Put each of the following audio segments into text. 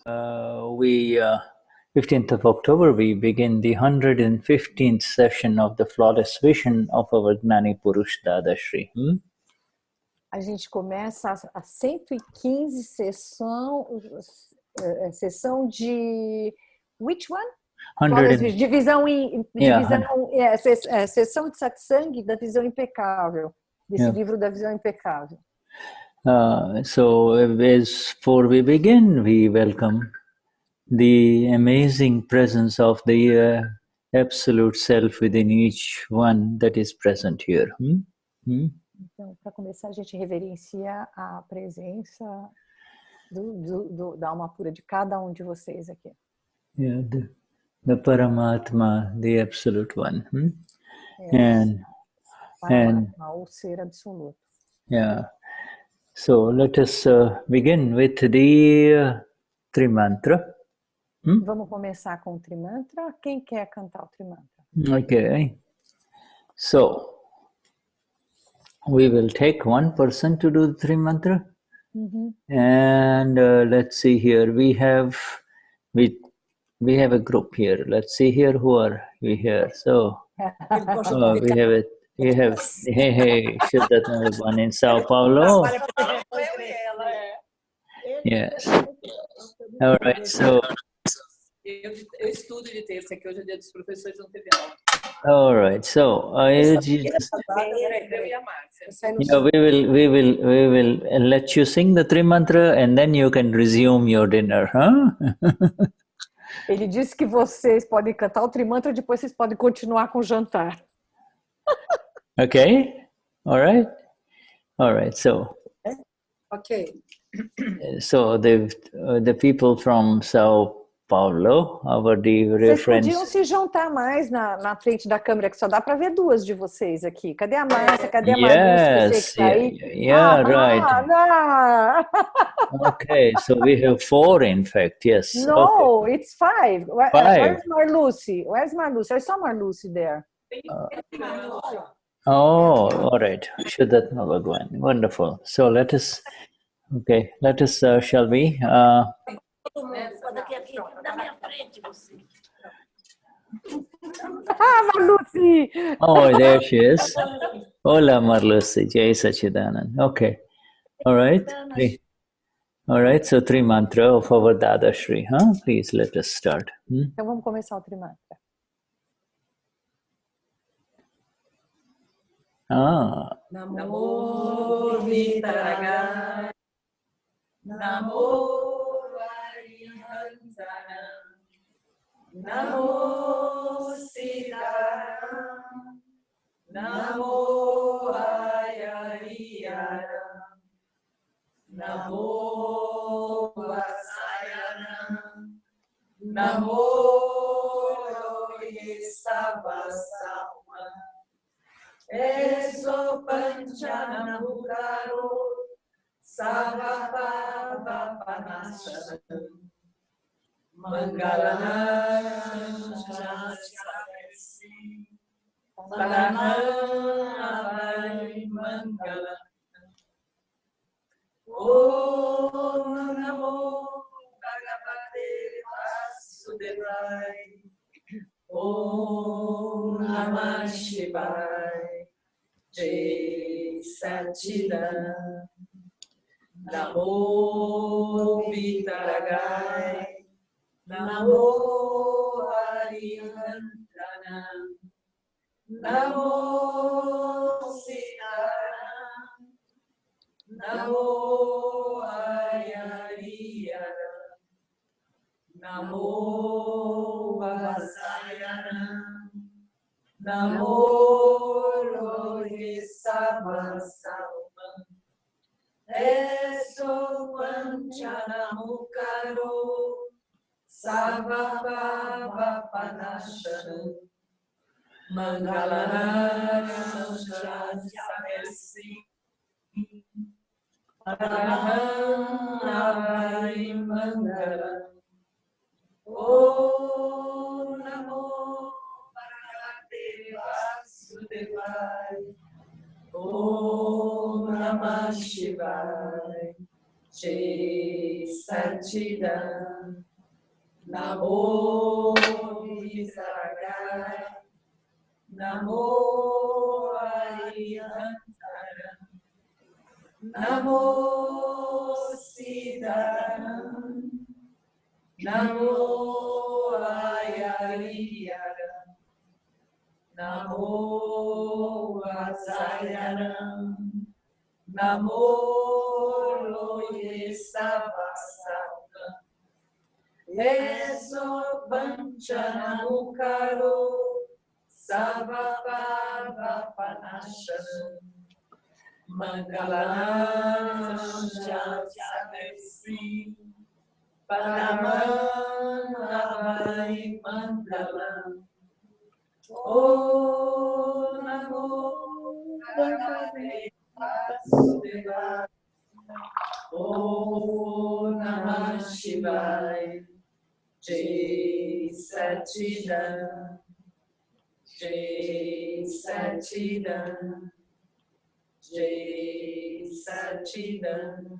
We 15th of October, we begin the 115th session of the Flawless Vision of our Gnani Purush Dadashri. A gente começa a 115 sessão de... Which one? Divisão sessão de satsang da visão impecável, desse livro da visão impecável. So before we begin, we welcome the amazing presence of the absolute self within each one that is present here. Então, para começar, a gente reverencia a presença da alma pura de cada um de vocês aqui. Yeah, the Paramatma, the absolute one. Paramatma, o ser absoluto. Yeah. So let us begin with the Trimantra. Vamos começar com o Trimantra. Quem quer cantar o Trimantra? Okay. So we will take one person to do the Trimantra. And let's see here. We have a group here. Let's see here. Who are we here? So we have it. We have Vishuddhatma one in Sao Paulo. Yes. All right. So. Eu estudo de terça, que hoje é dia dos professores, não teve aula. All right. So we will let you sing the Trimantra and then you can resume your dinner, huh? Ele disse que vocês podem cantar o Trimantra, depois vocês podem continuar com o jantar. Okay. All right. All right. So. Okay. So the people from Sao Paulo, our dear friends. Vocês podiam se juntar mais na frente da câmera, que só dá para ver duas de vocês aqui. Cadê a Márcia? Cadê a Yes, right. Okay, so we have 4 in fact, yes. No, okay. It's 5. 5. Where's Marlucy? I saw Marlucy there. Oh, all right. Vishuddhatma Bhagwan. Wonderful. So let us, shall we? Marlucy! Oh, there she is. Hola, Marlucy. Jai Sachidanand. Okay. All right. All right. So, Trimantra of our Dadashri. Please let us start. Então, vamos começar o Trimantra. Namo Vitaraga, Namo Varihantana, Namo Siddhara, Namo Ayariyara, Namo Vasayana, Namo Rohisabasama, Eso Panchana Mukaro, Savabhava Panasana, Mangalam Shasarasi, Saranamai Mangalam. Om Namo Bhagavate Vasudevaya, Om Namah Shivaya, Jai Satchidanand, Namo Vitaragaya, Namo Harihantana, Namo Siddhara, Namo Ayariyara, Namo Vasayana, Namo Rohisabasama, Eso Panchana Mukaro, Savabhava Panasana, Mangalam Shasarasi, Saranamai Mangalam. Om Namo Bhagavate Vasudevaya, Om Namah Shivaya, Jai Satchidananda. Namo Visargaya. Namo Arihantara. Namo Siddharam. Namo Ayariyara. Namo Vasayaram. Namo Loye Sabasata. Eso Panchanamukaro. Sarvapava Panashana. Mangalam Shasavesi. Paramahai Mangalam. Om Namo Bhagavate Vasudevaya. Om Namah Shivaya. Jai Satchidananda. Jai Satchidananda. Jai Satchidananda.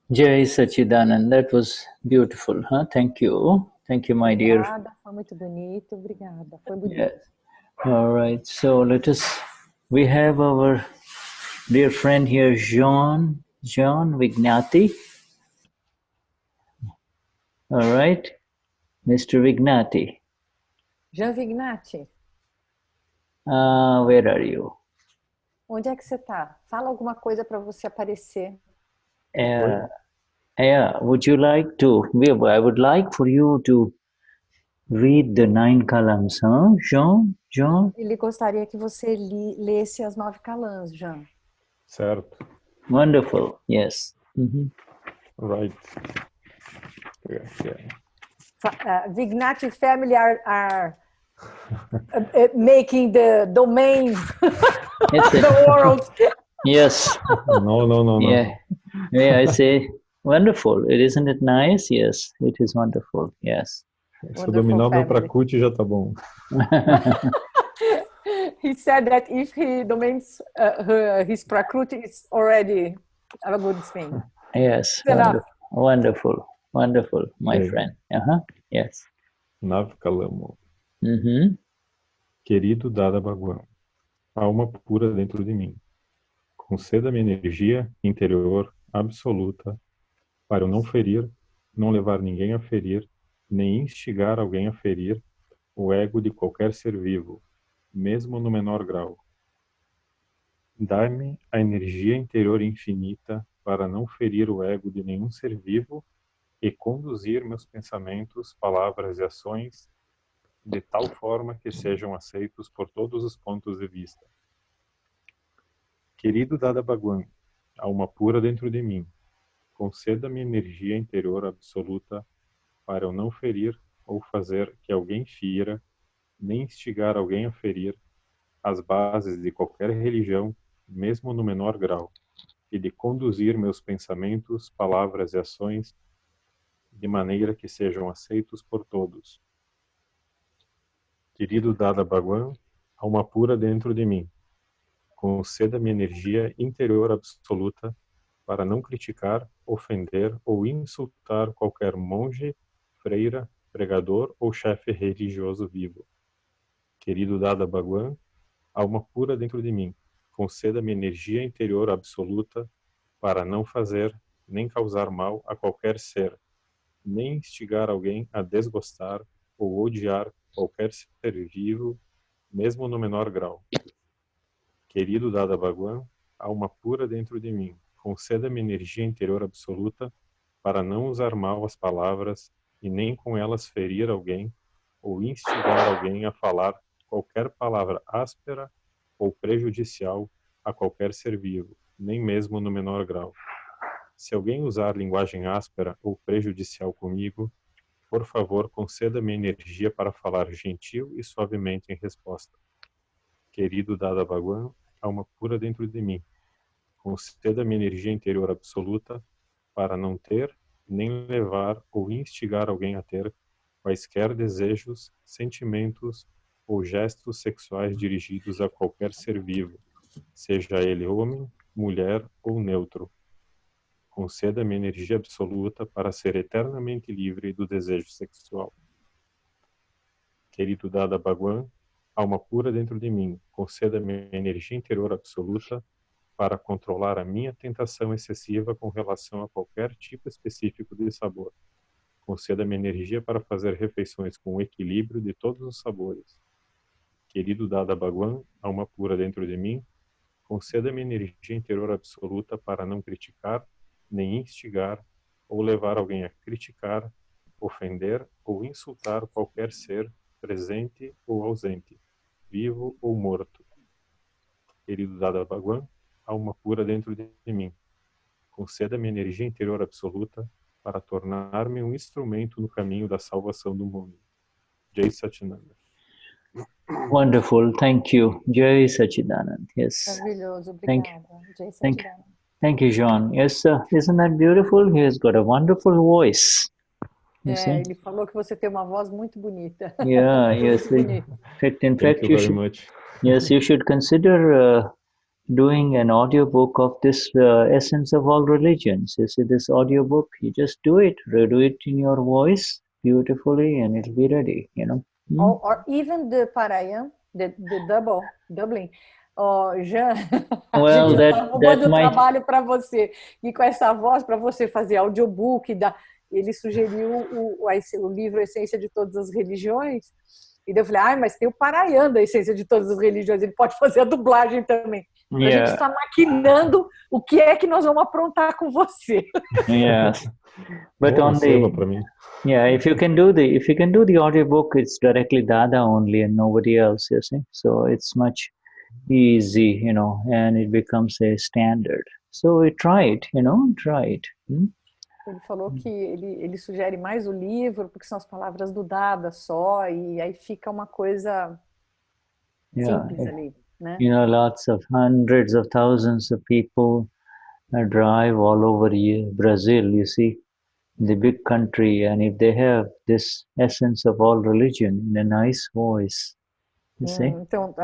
Jai Sachidanand. That was beautiful, huh? Thank you. Thank you, my dear. Obrigada, foi muito bonito, obrigada. Foi bonito. Yes. All right. So we have our dear friend here, John Vignati. All right. Mr. Vignati. Jean Vignati, Where are you? onde é que você está? Fala alguma coisa para você aparecer. Would you like to? I would like for you to read the 9 columns, huh, John? Ele gostaria que você lesse as 9 calãs, Jean. Certo. Wonderful. Yes. Right. Yeah. Vignati family are making the domain the world. Yes. No. Yeah, I say wonderful. Isn't it nice? Yes, it is wonderful. Yes. Se eu dominar o meu Prakriti já tá bom. He said that if he domains his Prakriti, it's already a good thing. Yes. Wonderful, my friend. Yes. Navkalamo. Querido Dada Bhagwan, alma pura dentro de mim, conceda-me energia interior absoluta para eu não ferir, não levar ninguém a ferir, nem instigar alguém a ferir o ego de qualquer ser vivo, mesmo no menor grau. Dá-me a energia interior infinita para não ferir o ego de nenhum ser vivo e conduzir meus pensamentos, palavras e ações de tal forma que sejam aceitos por todos os pontos de vista. Querido Dada Bhagwan, alma pura dentro de mim, conceda-me energia interior absoluta para eu não ferir ou fazer que alguém fira, nem instigar alguém a ferir as bases de qualquer religião, mesmo no menor grau, e de conduzir meus pensamentos, palavras e ações de maneira que sejam aceitos por todos. Querido Dada Bhagwan, alma pura dentro de mim, conceda-me energia interior absoluta para não criticar, ofender ou insultar qualquer monge, freira, pregador ou chefe religioso vivo. Querido Dada Bhagwan, alma pura dentro de mim, conceda-me energia interior absoluta para não fazer nem causar mal a qualquer ser, nem instigar alguém a desgostar ou odiar qualquer ser vivo, mesmo no menor grau. Querido Dada Bhagwan, alma pura dentro de mim, conceda-me energia interior absoluta para não usar mal as palavras e nem com elas ferir alguém ou instigar alguém a falar qualquer palavra áspera ou prejudicial a qualquer ser vivo, nem mesmo no menor grau. Se alguém usar linguagem áspera ou prejudicial comigo, por favor, conceda-me energia para falar gentil e suavemente em resposta. Querido Dada Bhagwan, alma pura dentro de mim, conceda-me energia interior absoluta para não ter, nem levar ou instigar alguém a ter quaisquer desejos, sentimentos ou gestos sexuais dirigidos a qualquer ser vivo, seja ele homem, mulher ou neutro. Conceda-me energia absoluta para ser eternamente livre do desejo sexual. Querido Dada Bhagwan, alma pura dentro de mim, conceda-me energia interior absoluta para controlar a minha tentação excessiva com relação a qualquer tipo específico de sabor. Conceda-me energia para fazer refeições com o equilíbrio de todos os sabores. Querido Dada Bhagwan, alma pura dentro de mim, conceda-me energia interior absoluta para não criticar, nem instigar, ou levar alguém a criticar, ofender ou insultar qualquer ser, presente ou ausente, vivo ou morto. Querido Dada Bhagwan, alma pura dentro de mim, conceda-me energia interior absoluta para tornar-me um instrumento no caminho da salvação do mundo. Jai Satchinanda. Wonderful, thank you. Jai Sachidanand. Yes. Maravilhoso, Thank obrigada. Jai Thank, Satchidanand. thank you, John. Yes, isn't that beautiful? He has got a wonderful voice. You see? Ele falou que você tem uma voz muito bonita. Yeah, yes. Muito bonita. In Thank fact, you you very should, much. yes, you should consider doing an audiobook of this Essence of All Religions. You see, this audiobook, you just do it, redo it in your voice beautifully, and it'll be ready, you know. Or even the Parayan, the doubling. Oh, Jean, Well, a gente está roubando that might... trabalho para você. E com essa voz, para você fazer audiobook, ele sugeriu o livro Essência de Todas as Religiões. E daí eu falei, mas tem o Parayan da Essência de Todas as Religiões, ele pode fazer a dublagem também. Então, a gente está maquinando o que é que nós vamos aprontar com você. Yes. But Bom, on the... para mim. Yeah, if you can do the audiobook, it's directly Dada only and nobody else, you see. So it's much easy, you know, and it becomes a standard. So try it. Ele falou que ele sugere mais o livro, porque são as palavras do Dada só, e aí fica uma coisa simples ali, né? You know, lots of hundreds of thousands of people drive all over Brazil, you see, the big country, and if they have this essence of all religion in a nice voice, you see. Então,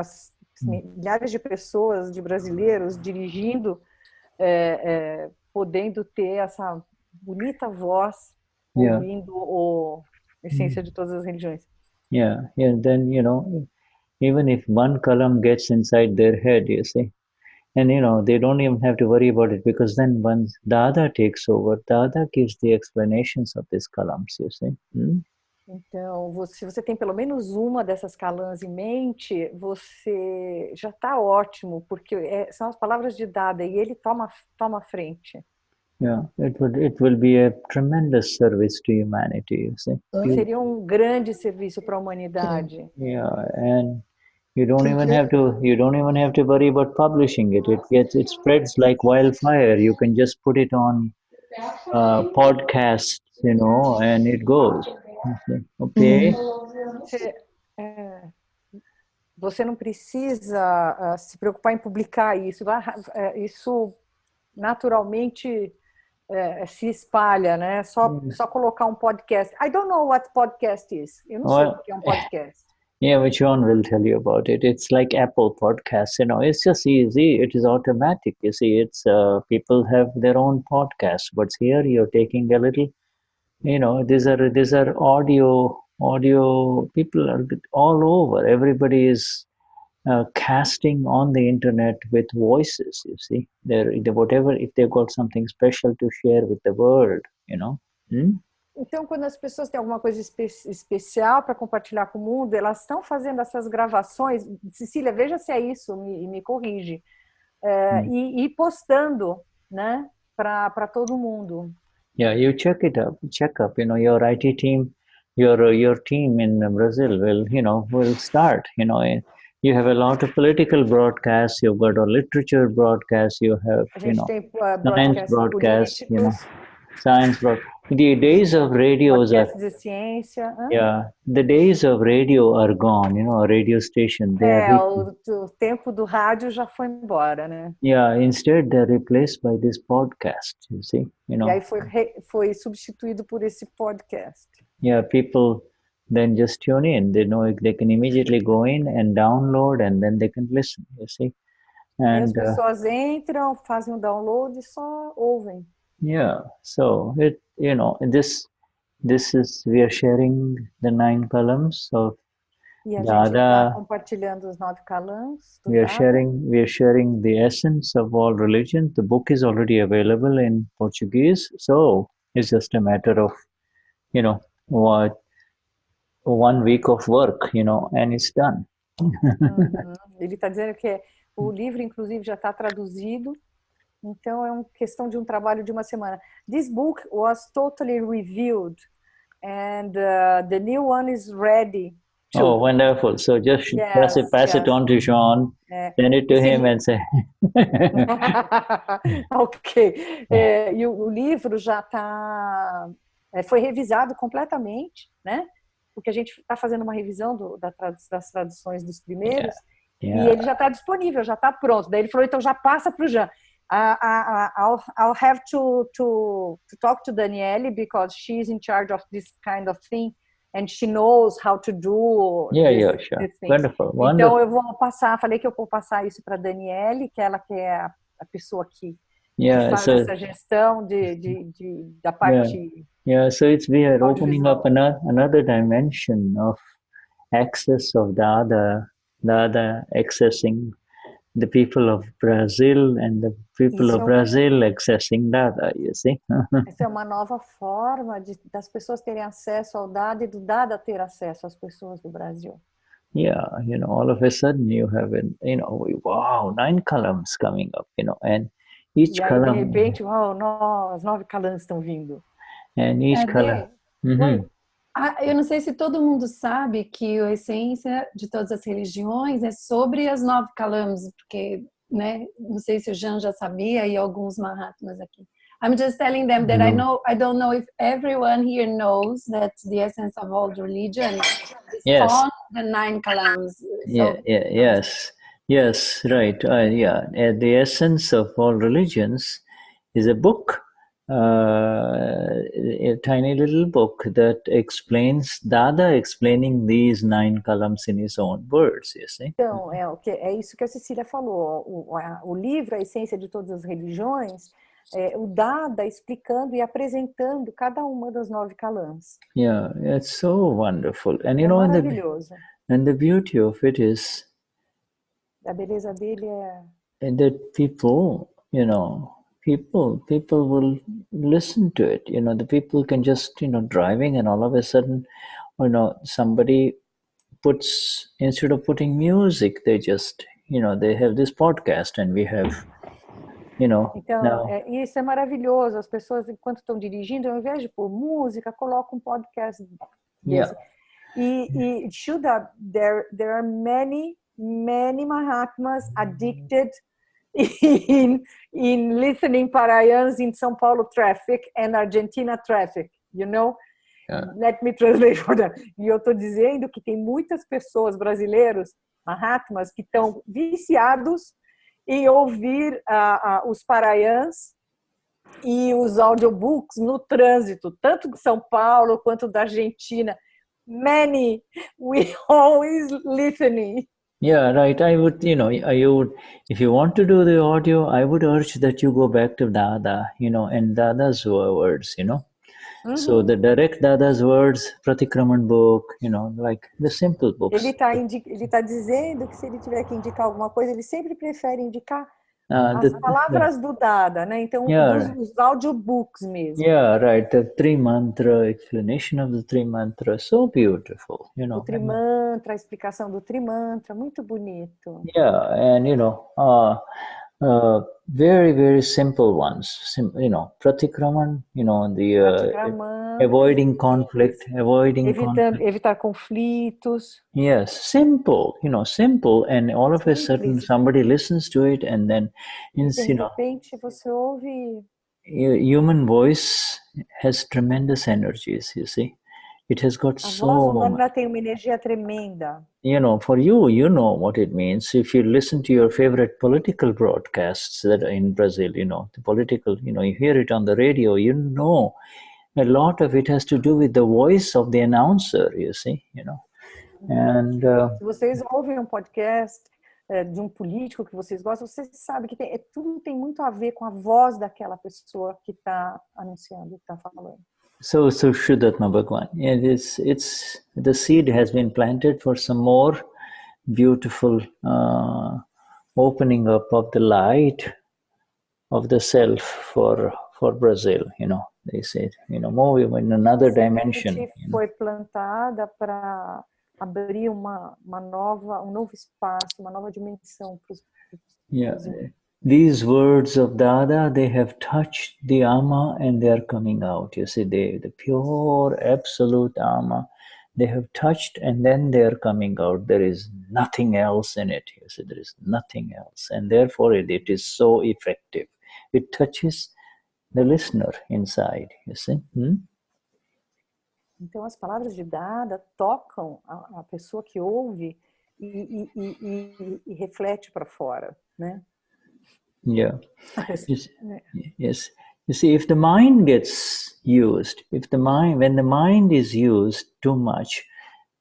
milhares de pessoas, de brasileiros, dirigindo, podendo ter essa bonita voz, ouvindo a essência de todas as religiões. Yeah, then, you know, even if one column gets inside their head, you see, and, you know, they don't even have to worry about it, because then once Dada takes over, Dada gives the explanations of these columns, you see. Então, se você tem pelo menos uma dessas calãs em mente, você já está ótimo, porque são as palavras de Dada e ele toma a frente. Yeah, it will be a tremendous service to humanity, you see. Seria grande serviço para a humanidade. Yeah, and you don't even have to worry about publishing it. It spreads like wildfire. You can just put it on podcasts, you know, and it goes. Okay. Você não precisa se preocupar em publicar isso. Isso naturalmente se espalha, né? Só colocar um podcast. I don't know what podcast is. Eu não sei o que é um podcast. Yeah, which John will tell you about it. It's like Apple Podcasts, you know. It's just easy. It is automatic. You see, it's people have their own podcasts, but here you're taking a little. You know, these are audio. People are all over. Everybody is casting on the internet with voices. You see, whatever, if they've got something special to share with the world, you know. Então, quando as pessoas têm alguma coisa especial para compartilhar com o mundo, elas estão fazendo essas gravações. Cecília, veja se é isso, me corrige. E postando, né, para todo mundo. Yeah, you check up. You know, your IT team, your team in Brazil will start. You know, you have a lot of political broadcasts. You've got a literature broadcast. You have tem science broadcasts. You know, science broadcast. The days of radios are. De ciência. Yeah, the days of radio are gone. You know, a radio station. O tempo do rádio já foi embora, né? Yeah, instead they're replaced by this podcast. You see, you know. E aí foi substituído por esse podcast. Yeah, people then just tune in. They know they can immediately go in and download, and then they can listen. You see, E as pessoas entram, fazem um download e só ouvem. Yeah, so this is, we are sharing the 9 columns of E a gente está Dada. compartilhando os 9 calãs do We are Dada. sharing the essence of all religion. The book is already available in Portuguese, so it's just a matter of, what 1 week of work, and it's done. Ele está dizendo que o livro, inclusive, já está traduzido, então é uma questão de um trabalho de uma semana. This book was totally reviewed, and the new one is ready. Oh, wonderful! So just pass it on to Sean, send it to him, and say. Ok. E o livro já está, foi revisado completamente, né? Porque a gente está fazendo uma revisão das traduções dos primeiros, e ele já está disponível, já está pronto. Daí ele falou, então já passa para o Jean. I'll have to talk to Daniele, because she's in charge of this kind of thing, and she knows how to do Sure. this thing. Wonderful. Então eu vou passar, falei que eu vou passar isso para Daniele, que ela que é a pessoa que faz essa gestão da parte. So we are opening up another dimension of access of Dada accessing the people of Brazil, and the people of Brazil accessing Dada, you see. Essa é uma nova forma das pessoas terem acesso ao Dada e do Dada ter acesso às pessoas do Brasil. Yeah, all of a sudden you have, 9 columns coming up, and each column. De repente, as 9 columns estão vindo. And each column. Eu não sei se todo mundo sabe que a essência de todas as religiões é sobre as 9 columns, porque, né, não sei se o Jean já sabia e alguns Mahatmas aqui. I'm just telling them that I don't know if everyone here knows that the essence of all religion is on the 9 columns. Yes, right. The essence of all religions is a book. A tiny little book that explains Dada explaining these 9 columns in his own words, you see. Então, é isso que a Cecília falou. O livro, A Essência de Todas as Religiões, o Dada explicando e apresentando cada uma das 9 columns. Yeah, it's so wonderful. And maravilhoso. And the beauty of it is, a beleza dele that people, people will listen to it. The people can just, driving, and all of a sudden, somebody puts, instead of putting music, they just, they have this podcast, and we have, Então, isso é maravilhoso. As pessoas, enquanto estão dirigindo, ao invés de pôr música, colocam um podcast desse. E Shuddha, there are many Mahatmas addicted in listening Parayans in São Paulo traffic and Argentina traffic, Let me translate for them. E eu estou dizendo que tem muitas pessoas brasileiros, Mahatmas, que estão viciados em ouvir os Parayans e os audiobooks no trânsito, tanto de São Paulo quanto da Argentina. Many, we always listening. Yeah, right. I would, if you want to do the audio, I would urge that you go back to Dada, and Dada's words, So the direct Dada's words, Pratikraman book, like the simple books. Ele tá dizendo que se ele tiver que indicar alguma coisa, ele sempre prefere indicar as palavras do Dada, né? Então, os audiobooks mesmo. Yeah, right. The three mantra, explanation of the three mantra, so beautiful, O trimantra, a explicação do trimantra, muito bonito. Yeah, and very, very simple ones. Pratikraman, avoiding conflict, evitar conflitos. Yes, simple, simple, and all of a sudden somebody listens to it, and then, de repente você ouve. Human voice has tremendous energies, you see. It has got a voz humana tem uma energia tremenda. For you, what it means. If you listen to your favorite political broadcasts that are in Brazil, the political, you hear it on the radio, a lot of it has to do with the voice of the announcer, you see, and se vocês ouvem podcast de um político que vocês gostam, você sabe que tudo tem muito a ver com a voz daquela pessoa que está anunciando, que está falando. So Vishuddhatma Bhagwan, the seed has been planted for some more beautiful opening up of the light of the self for Brazil, they say, move in another dimension. Foi plantada para abrir um novo espaço, uma nova dimensão para os Brasil. These words of Dada, they have touched the Ama and they are coming out. You see, the pure, absolute Ama, they have touched and then they are coming out. There is nothing else in it. You see, there is nothing else. And therefore it is so effective. It touches the listener inside, you see. Então as palavras de Dada tocam a pessoa que ouve e reflete para fora, né? Yeah. Yes. You see, if the mind gets used, when the mind is used too much,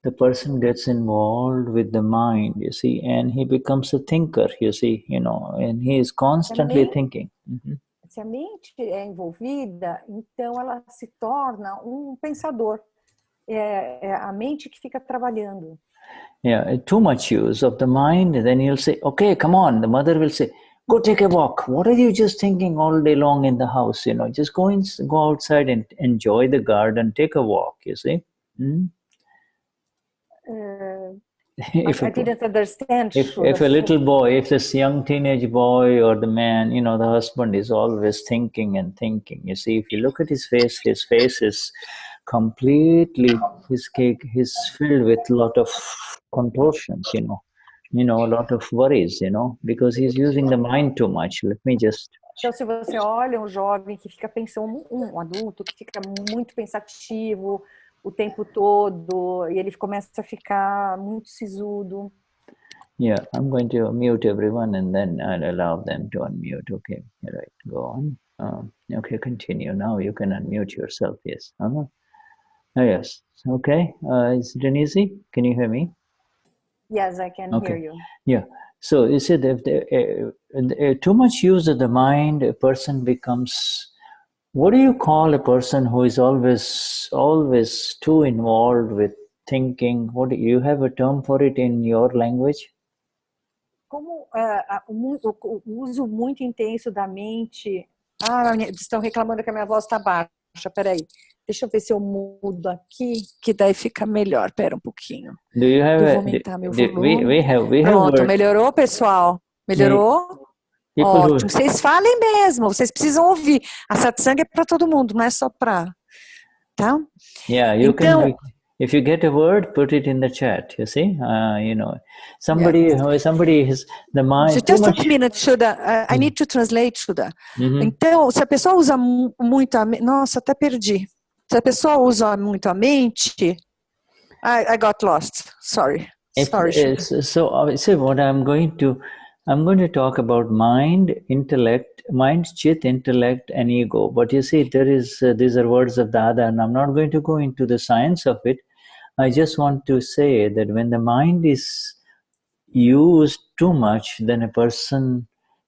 the person gets involved with the mind, you see, and he becomes a thinker, you see, and he is constantly thinking. Se a mente é envolvida, então ela se torna pensador. É a mente que fica trabalhando. Yeah, too much use of the mind, then he'll say, okay, come on. The mother will say, go take a walk. What are you just thinking all day long in the house? Just go outside and enjoy the garden, take a walk, you see. I didn't understand. If a little boy, if this young teenage boy or the man, the husband is always thinking and thinking. You see, if you look at his face is completely, he's filled with a lot of contortions, a lot of worries, because he's using the mind too much. Let me just... Então, se você olha jovem que fica pensando, adulto que fica muito pensativo o tempo todo, e ele começa a ficar muito sisudo. Yeah, I'm going to mute everyone and then I'll allow them to unmute. Okay, right, go on. Okay, continue. Now you can unmute yourself, yes. Yes, okay. Is Denize, can you hear me? Yes, I can hear you. Yeah, so you said if too much use of the mind, a person becomes... What do you call a person who is always too involved with thinking? Do you have a term for it in your language? Como o uso muito intenso da mente... estão reclamando que a minha voz está baixa. Peraí, deixa eu ver se eu mudo aqui, que daí fica melhor. Pera um pouquinho. Eu vou aumentar meu volume. Pronto, melhorou, pessoal? Melhorou? Ótimo, vocês falem mesmo, vocês precisam ouvir. A satsang é para todo mundo, não é só para... Tá? Yeah, you can... If you get a word, put it in the chat, you see? Somebody has the mind... Just a minute, Shuddha. I need to translate, Shuddha. Então, se a pessoa usa muito a mente... Nossa, até perdi. Se a pessoa usa muito a mente... I got lost. Sorry. So what I'm going to talk about mind, intellect, mind, chit, intellect, and ego. But you see, these are words of Dada, and I'm not going to go into the science of it. I just want to say that when the mind is used too much, then a person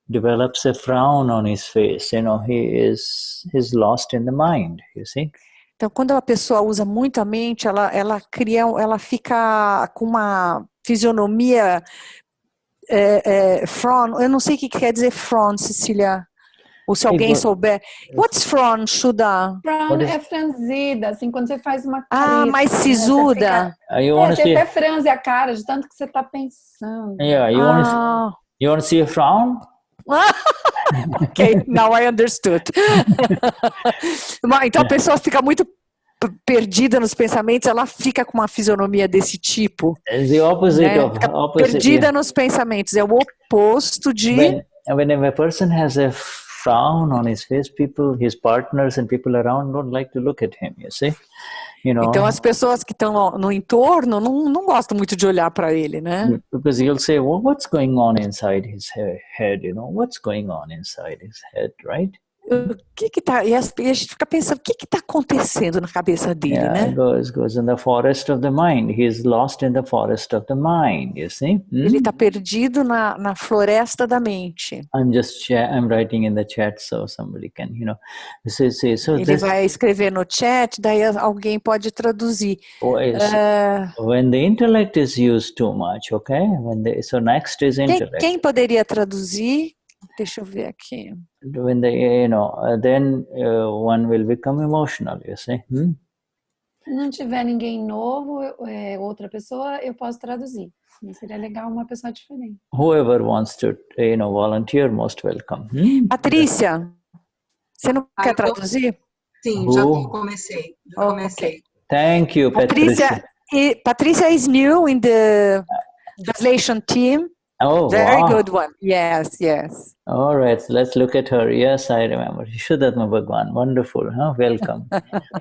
develops a frown on his face. He's lost in the mind, you see. Então, quando a pessoa usa muito a mente, ela fica com uma fisionomia... frown, eu não sei o que quer dizer frown, Cecília, ou se alguém souber. What's frown, Shuddha? Frown é franzida, assim, quando você faz uma careta. Mais sisuda. Você até franze a cara de tanto que você está pensando. Yeah, you want to see a frown? Okay, now I understood. Então a pessoa fica muito perdida nos pensamentos, ela fica com uma fisionomia desse tipo. The opposite perdida nos pensamentos, é o oposto de... When a person has a frown on his face, his partners and people around don't like to look at him, you see? Então as pessoas que estão no entorno não gostam muito de olhar para ele, né? Because he'll say, well, what's going on inside his head, What's going on inside his head, right? o que tá, e a gente fica pensando, o que está acontecendo na cabeça dele, né? Goes in the forest of the mind. He's lost in the forest of the mind, you see? Ele está perdido na floresta da mente. I'm writing in the chat so somebody can, Ele vai escrever no chat, daí alguém pode traduzir. When the intellect is used too much, okay? So next is intellect. Quem poderia traduzir? Deixa eu ver aqui. When then one will become emotional, you see? Se não tiver ninguém novo, outra pessoa, eu posso traduzir. Seria legal uma pessoa diferente. Whoever wants to, volunteer, most welcome. Patrícia, você não quer traduzir? Sim, já comecei. Okay. Thank you, Patricia. Patricia is new in the translation team. Oh, very wow. good one. Yes. All right, let's look at her. Yes, I remember. Vishuddhatma Bhagwan, wonderful, huh? Welcome.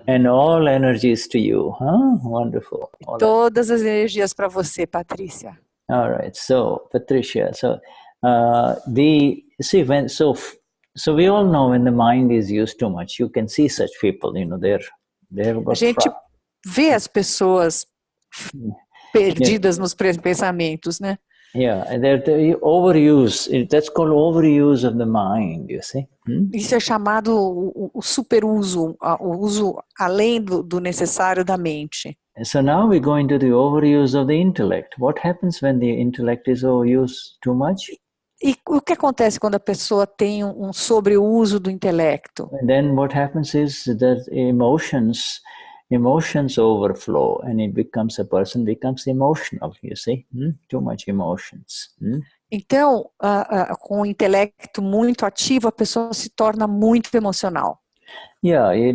And all energies to you, huh? Wonderful. Todas as energias para você, Patrícia. All right, so Patricia, so we all know when the mind is used too much, you can see such people, a gente vê as pessoas perdidas nos pensamentos, né? Yeah, the overuse. That's called overuse of the mind, you see. Isso é chamado o superuso, o uso além do necessário da mente. So now we go into the overuse of the intellect. What happens when the intellect is overused too much? E o que acontece quando a pessoa tem um sobreuso do intelecto? And then what happens is that emotions overflow, and a person becomes emotional, you see, too much emotions. Então, com o intelecto muito ativo, a pessoa se torna muito emocional. Yeah, he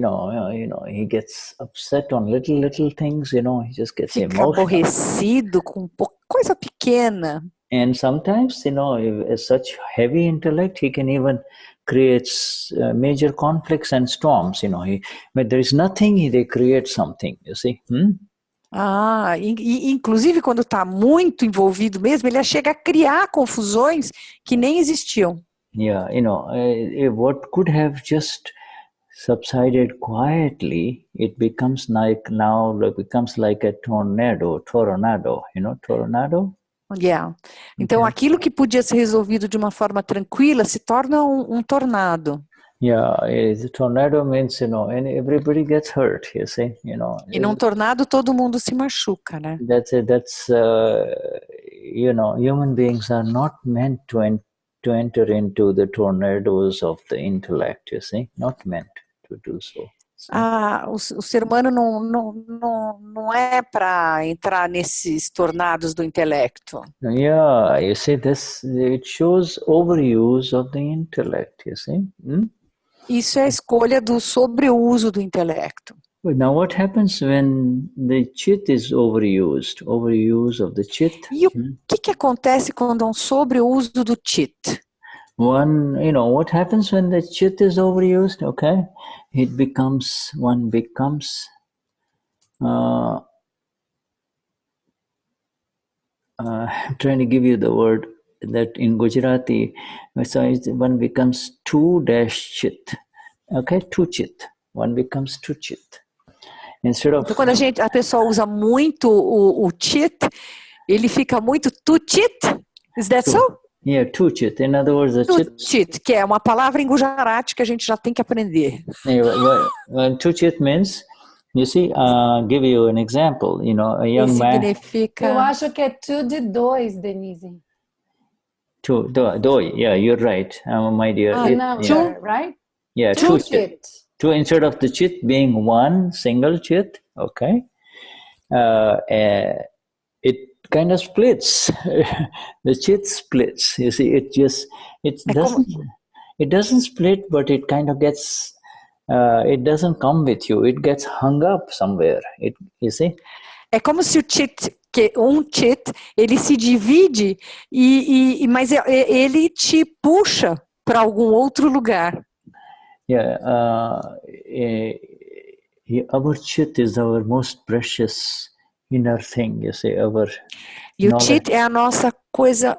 gets upset on little things, he just gets emotional. Fica aborrecido com coisa pequena. And sometimes, such heavy intellect, he can even create major conflicts and storms, but there is nothing, they create something, you see. Inclusive quando está muito envolvido mesmo, ele chega a criar confusões que nem existiam. Yeah, what could have just subsided quietly, it becomes like a tornado, tornado. Yeah. Então, aquilo que podia ser resolvido de uma forma tranquila se torna um tornado. Yeah, the tornado means, and everybody gets hurt, you see, E num tornado todo mundo se machuca, né? That's human beings are not meant to enter into the tornadoes of the intellect, you see, not meant to do so. O ser humano não é para entrar nesses tornados do intelecto. Yeah, you see, it shows overuse of the intellect, you see. Isso é a escolha do sobreuso do intelecto. But now what happens when the chit is overused? Overuse of the chit. E o que acontece quando há um sobreuso do chit? What happens when the chit is overused? Okay, one becomes I'm trying to give you the word that in Gujarati, so one becomes 2-chit. Okay, 2-chit. One becomes 2-chit. Instead of. Então, quando a pessoa usa muito o chit, ele fica muito tu-chit. Is that so? Yeah, tu-chit. In other words, the tu-chit, que é uma palavra em Gujarati que a gente já tem que aprender. Well, tu-chit means, you see, give you an example, a young man. Significa... Eu acho que é tu de dois, Denize. Doi, yeah, you're right, my dear. Two, right? Yeah, tu-chit. Two instead of the chit being one single chit, okay, it kind of splits. The chit splits. You see, it doesn't split, but it kind of gets. It doesn't come with you. It gets hung up somewhere. You see. É como se o chit, chit, ele se divide mas ele te puxa para algum outro lugar. Yeah, our chit is our most precious inner thing, you see, E o chit é a nossa coisa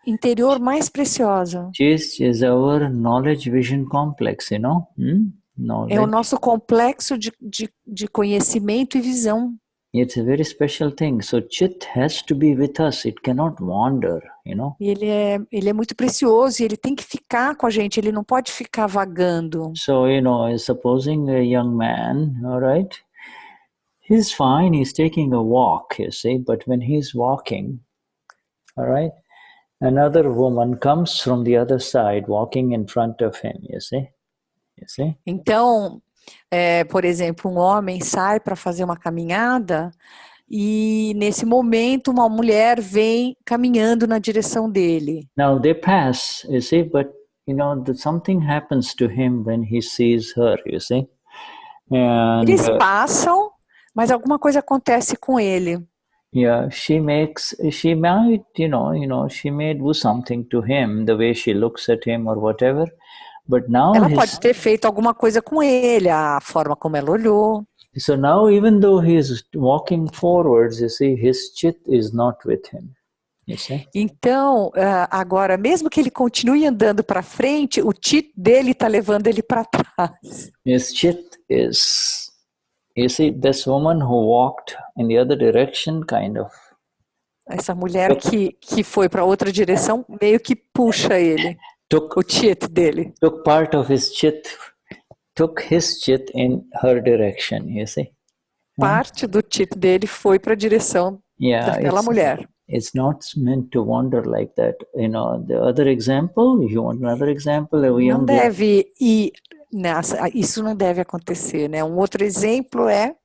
interior mais preciosa. This is our knowledge vision complex, you know? Knowledge. É o nosso complexo de conhecimento e visão. It's a very special thing. So Chit has to be with us. It cannot wander, you know? E ele é muito precioso e ele tem que ficar com a gente, ele não pode ficar vagando. So, you know, supposing a young man, all right, he's fine, he's taking a walk, you see, but when he's walking, all right, another woman comes from the other side walking in front of him, you see? You see? Então, por exemplo, um homem sai para fazer uma caminhada e nesse momento uma mulher vem caminhando na direção dele. Now they pass, you see, but you know, something happens to him when he sees her, you see? And, eles passam, mas alguma coisa acontece com ele. Yeah, she might, she may do something to him, the way she looks at him or whatever. But now ela pode ter feito alguma coisa com ele, a forma como ela olhou. So now, even though he is walking forwards, you see, his chit is not with him. You see? Então, agora, mesmo que ele continue andando para frente, o chit dele está levando ele para trás. His chit is, you see, this woman who walked in the other direction, kind of. Essa mulher que foi para outra direção, meio que puxa ele. O chit dele. Took part of his chit, took his chit in her direction, you see. Parte do chit dele foi para a direção daquela mulher. It's not meant to wander like that. You know, the other example, if you want another example, não deve ir nessa, isso não deve acontecer, né? Um outro exemplo é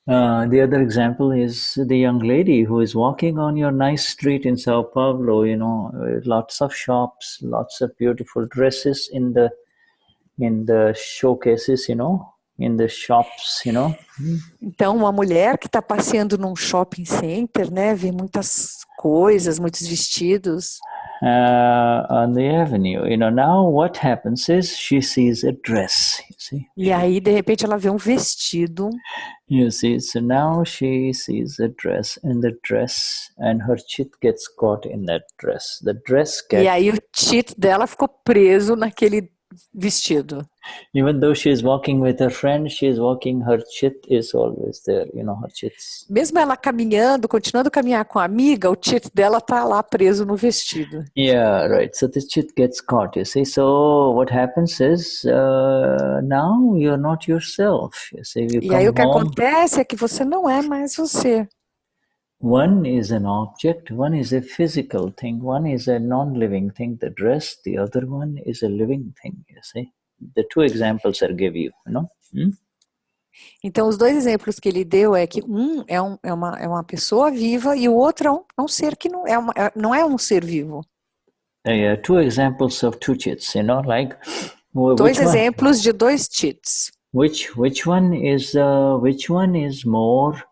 the other example is the young lady who is walking on your nice street in Sao Paulo, you know, lots of shops, lots of beautiful dresses in the showcases, you know, in the shops, you know. Então, uma mulher que está passeando num shopping center, né, vê muitas coisas, muitos vestidos. On the avenue, you know, now what happens is she sees a dress, you see. E aí, de repente, ela vê um vestido. You see, so now she sees a dress, and the dress, and her chit gets caught in that dress. The dress gets. E aí o chit dela ficou preso naquele vestido. Even though she is walking with her friend, she is walking, her chit is always there, you know, her chits. Mesmo ela caminhando, continuando a caminhar com a amiga, o chit dela tá lá preso no vestido. Yeah, right. So this chit gets caught, you see. So what happens is, now you're not yourself, you see. You e aí o que acontece é que você não é mais você. One is an object, one is a physical thing, one is a non-living thing, the dress, the other one is a living thing, you see. The two examples I give you, you know. Então, os dois exemplos que ele deu é que é uma pessoa viva e o outro é um ser que não é um ser vivo. Yeah, two examples of two chits, you know, like. Dois exemplos de dois chits. Which one is more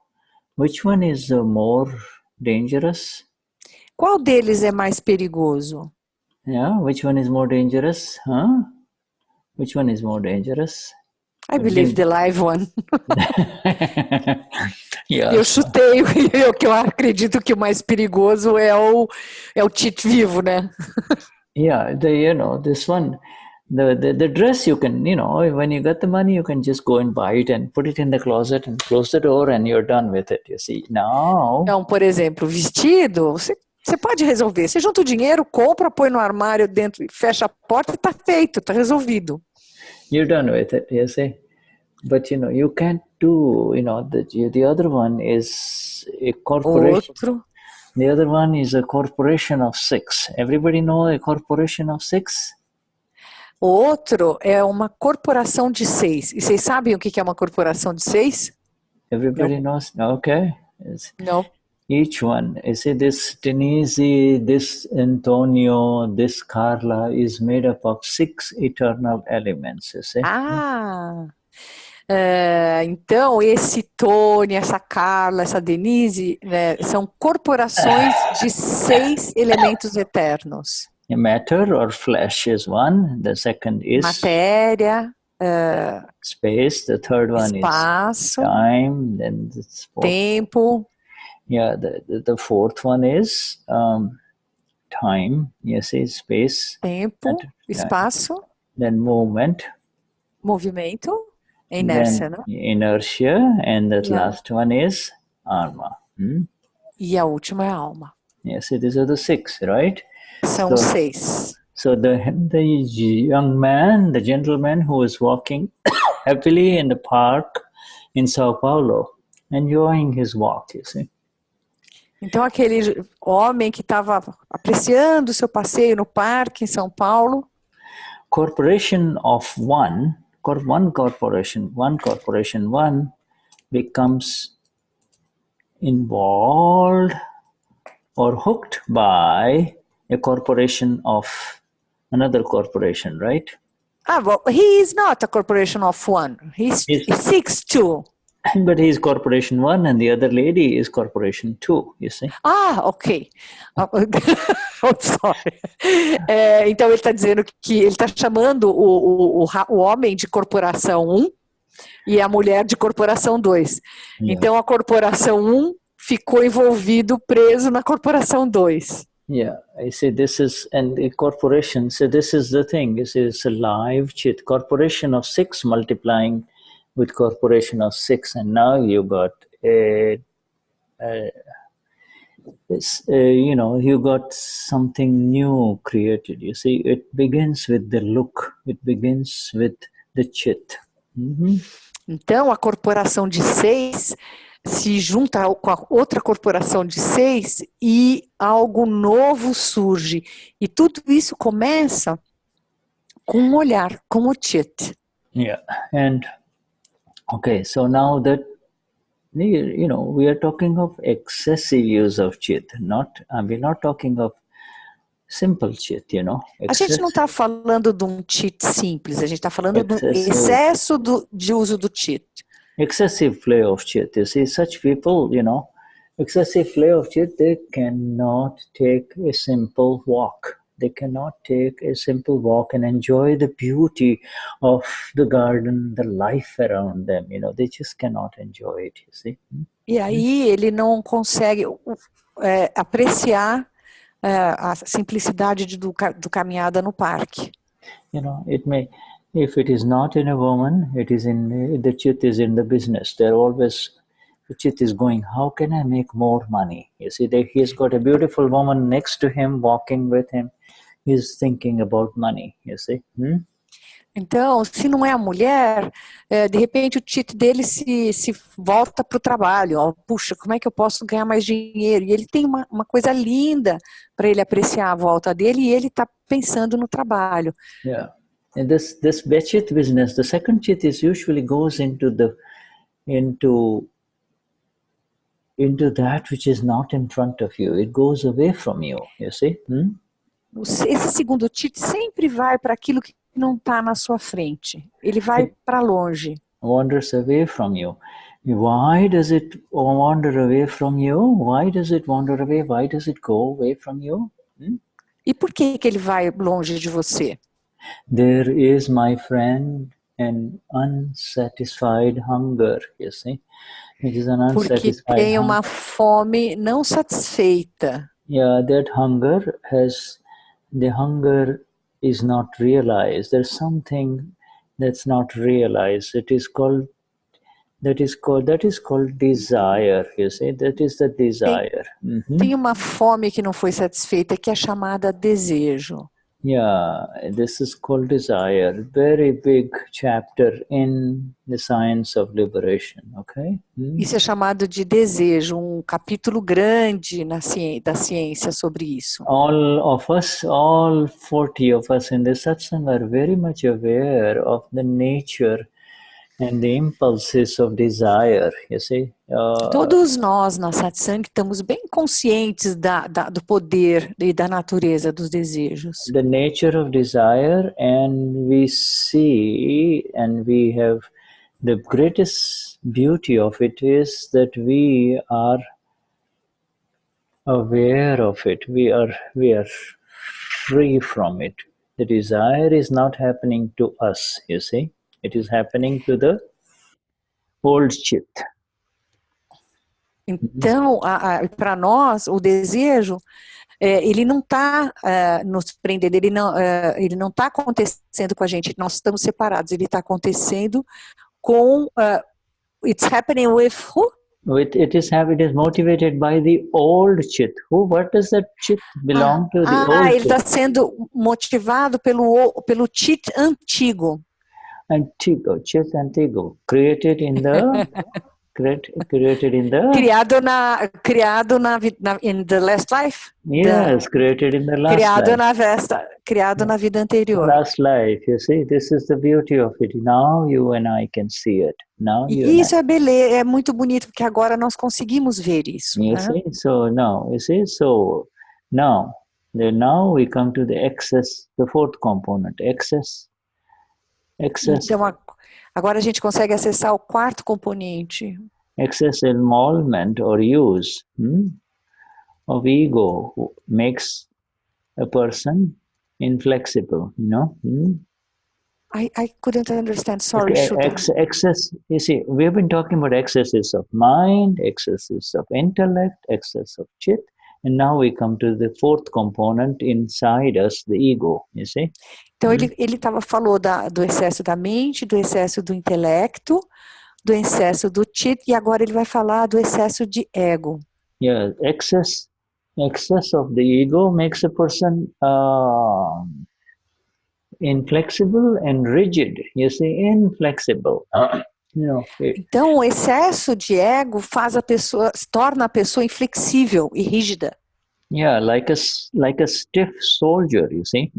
dangerous? Qual deles é mais perigoso? Yeah, which one is more dangerous? Huh? Which one is more dangerous? I believe the live one. Yeah. Eu chutei, que eu acredito que o mais perigoso é o chit vivo, né? Yeah, this one, the dress you can, you know, when you got the money, you can just go and buy it and put it in the closet and close the door and you're done with it, you see. Now. Então, por exemplo, vestido, você pode resolver. Você junta o dinheiro, compra, põe no armário dentro, fecha a porta e tá feito, tá resolvido. You're done with it, you see. But, you know, you can't do, you know, the other one is a corporation. Outro. The other one is a corporation of 6. Everybody know a corporation of 6? Outro é uma corporação de 6. E vocês sabem o que é uma corporação de 6? Everybody knows? Okay. Não. Each one. You see, this Denize, this Antonio, this Carla is made up of 6 eternal elements, you see? Então, esse Tony, essa Carla, essa Denize, né, são corporações de 6 elementos eternos. Matter or flesh is one. The second is matéria, space. The third one espaço, is time. Then the tempo. Yeah, the fourth one is time, you see, space. Tempo, espaço. Then movement. Movimento. Inércia, then né? Inertia, and the last one is alma. E a última é a alma. Yes, these are the 6, right? São 6. So the young man, the gentleman who is walking happily in the park in Sao Paulo, enjoying his walk, you see. Então aquele homem que estava apreciando o seu passeio no parque em São Paulo. Corporation of one becomes involved or hooked by a corporation of another corporation, right? Well, he is not a corporation of one. He's 6 too. But he's corporation 1 and the other lady is corporation 2, you see? Ok. I'm sorry. Então ele está dizendo que ele está chamando o homem de corporação 1 e a mulher de corporação 2. Então a corporação 1 ficou envolvido, preso na corporação 2. Yeah, I say this is, and the corporation, so this is the thing, this is a live chit, corporation of 6 multiplying with corporation of 6, and now you got you got something new created. You see, it begins with the look, it begins with the chit. Então a corporação de 6 se junta com a outra corporação de 6 e algo novo surge. E tudo isso começa com um olhar, com o chit. Yeah, and okay, so now that, we are talking of excessive use of chit, we're not talking of simple chit, A gente não está falando de um chit simples, a gente está falando do excesso de uso do chit. Excessive play of chit. You see, such people, excessive play of chit, they cannot take a simple walk. They cannot take a simple walk and enjoy the beauty of the garden, the life around them. They just cannot enjoy it, you see. E aí ele não consegue apreciar a simplicidade do caminhada no parque. It may, if it is not in a woman, it is in the chit is in the business. They're always, the chit is going, how can I make more money? You see, he's got a beautiful woman next to him, walking with him. He's thinking about money, you see. Então, se não é a mulher, de repente o chit dele se volta para o trabalho. Puxa, como é que eu posso ganhar mais dinheiro? E ele tem uma coisa linda para ele apreciar a volta dele e ele está pensando no trabalho. Yeah, and this chit business, the second chit is usually goes into that which is not in front of you. It goes away from you, you see. Esse segundo chit sempre vai para aquilo que não está na sua frente. Ele vai para longe. Wanders away from you. Why does it wander away from you? Why does it wander away? Why does it go away from you? E por que ele vai longe de você? There is, my friend, an unsatisfied hunger, you see. It is an unsatisfied Porque tem uma fome não satisfeita. Yeah, that hunger the hunger is not realized. There's something that's not realized. That is called desire. You see, that is the desire. Tem uma fome que não foi satisfeita que é chamada desejo. Yeah, this is called desire. Very big chapter in the science of liberation. Okay. Isso é chamado de desejo, um capítulo grande da ciência sobre isso. All 40 of us in the satsang are very much aware of the nature and the impulses of desire, you see. Todos nós na satsang estamos bem conscientes do poder e da natureza dos desejos. The nature of desire, and we see, and we have the greatest beauty of it is that we are aware of it. We are free from it. The desire is not happening to us, you see. It is happening to the old chit. Então, para nós, o desejo ele não está nos prendendo, ele não está acontecendo com a gente, nós estamos separados, ele está acontecendo com, it's happening with who? It is motivated by the old chit. What does that chit belong to? The old ele está chit. sendo motivado pelo chit antigo. Antigo, chit antigo, created in the criado in the last life. Yes, created in the last life. Criado na vida anterior. Last life, you see, this is the beauty of it. Now you and I can see it. Now you isso é muito bonito, porque agora nós conseguimos ver isso. You see, so now we come to the excess, the fourth component, excess. Então agora a gente consegue acessar o quarto componente. Excess involvement or use of ego makes a person inflexible, you know. I couldn't understand, sorry. Excess, you see, we have been talking about excesses of mind, excesses of intellect, excess of chit, and now we come to the fourth component inside us, the ego, you see. Então ele falou do excesso da mente, do excesso do intelecto, do excesso do chit, e agora ele vai falar do excesso de ego. Yeah, excess of the ego makes a person inflexible and rigid. You see, inflexible. Então, o excesso de ego torna a pessoa inflexível e rígida. Yeah, like a stiff soldier, you see.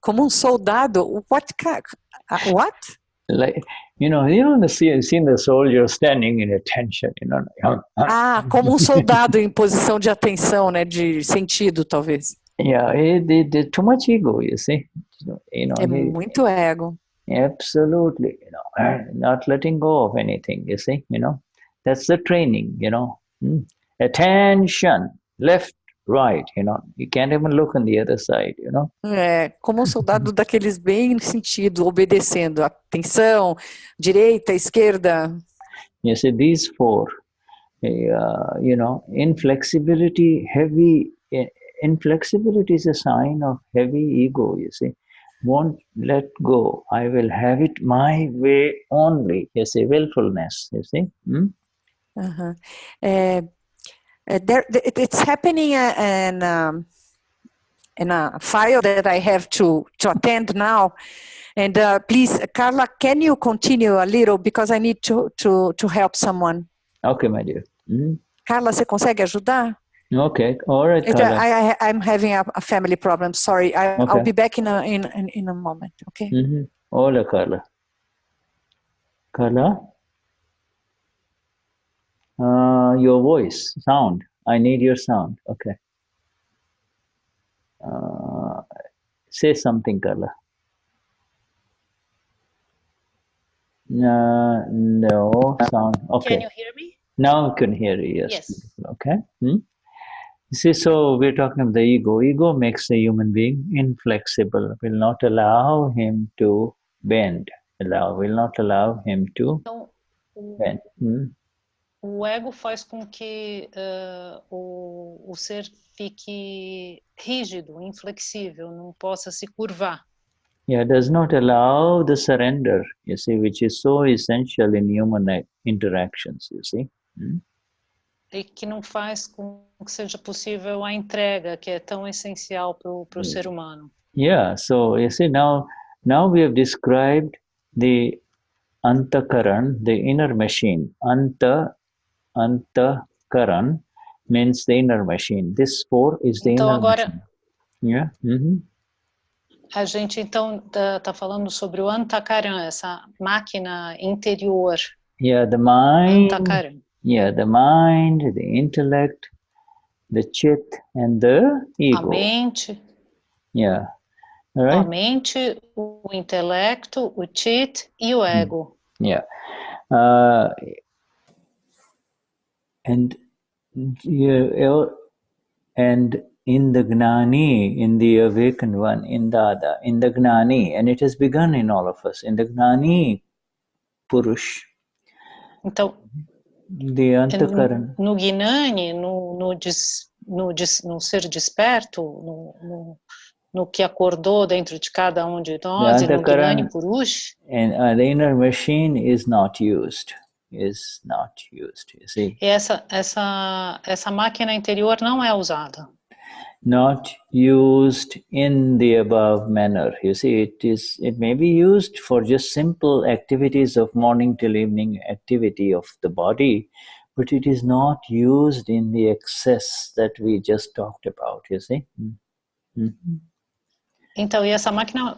Como soldado. What? Like, seen the soldier standing in attention, como soldado em posição de atenção, né, de sentido, talvez. Yeah, too much ego, you see. Muito ego. Absolutely, not letting go of anything, you see, That's the training, Attention, left, right, You can't even look on the other side, Como soldado daqueles bem sentido, obedecendo. Atenção, direita, esquerda. You see, these four, inflexibility, heavy. Inflexibility is a sign of heavy ego, you see. Won't let go. I will have it my way only. You see, willfulness, you see. It's happening in a file that I have to attend now. And please, Carla, can you continue a little? Because I need to help someone. Okay, my dear. Carla, você consegue ajudar? Okay, all right, Carla. I'm having a family problem. Sorry, I'll be back in a moment. Okay. Hola, Carla. Carla, your voice, sound. I need your sound. Okay. Say something, Carla. No sound. Okay. Can you hear me? Now I can hear you. Yes. Okay. You see, so we're talking of the ego. Ego makes a human being inflexible, will not allow him to bend, will not allow him to bend. O ego faz com que o ser fique rígido, inflexível, não possa se curvar. Yeah, does not allow the surrender, you see, which is so essential in human interactions, you see. E que não faz com que seja possível a entrega, que é tão essencial para o ser humano. Yeah, so you see, now we have described the antakaran, the inner machine. Antakaran means the inner machine. This four is the inner machine. Yeah. A gente então está falando sobre o antakaran, essa máquina interior. Yeah, the mind. Antakaran. Yeah, the mind, the intellect, the chit, and the ego. A mente. Yeah. All right? A mente, o intelecto, o chit e o ego. Yeah. And in the Gnani, in the awakened one, in the Gnani, and it has begun in all of us, in the Gnani Purush. Então, The Antakaran. No Gnani, no ser desperto, no que acordou dentro de cada de nós, e no Gnani Purush. And the inner machine is not used. You see. Essa máquina interior não é usada. Not used in the above manner. You see, it may be used for just simple activities of morning till evening activity of the body, but it is not used in the excess that we just talked about, you see. Mm-hmm. Então, e essa máquina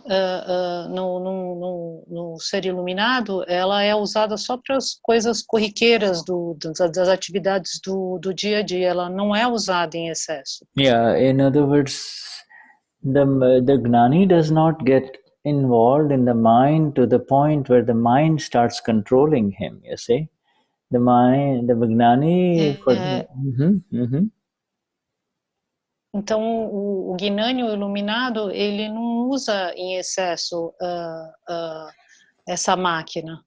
no ser iluminado, ela é usada só para as coisas corriqueiras das atividades do dia a dia, ela não é usada em excesso. Yeah, in other words, the Gnani does not get involved in the mind to the point where the mind starts controlling him, you see. The Gnani... Então, o Gnani, o iluminado, ele não usa em excesso essa máquina.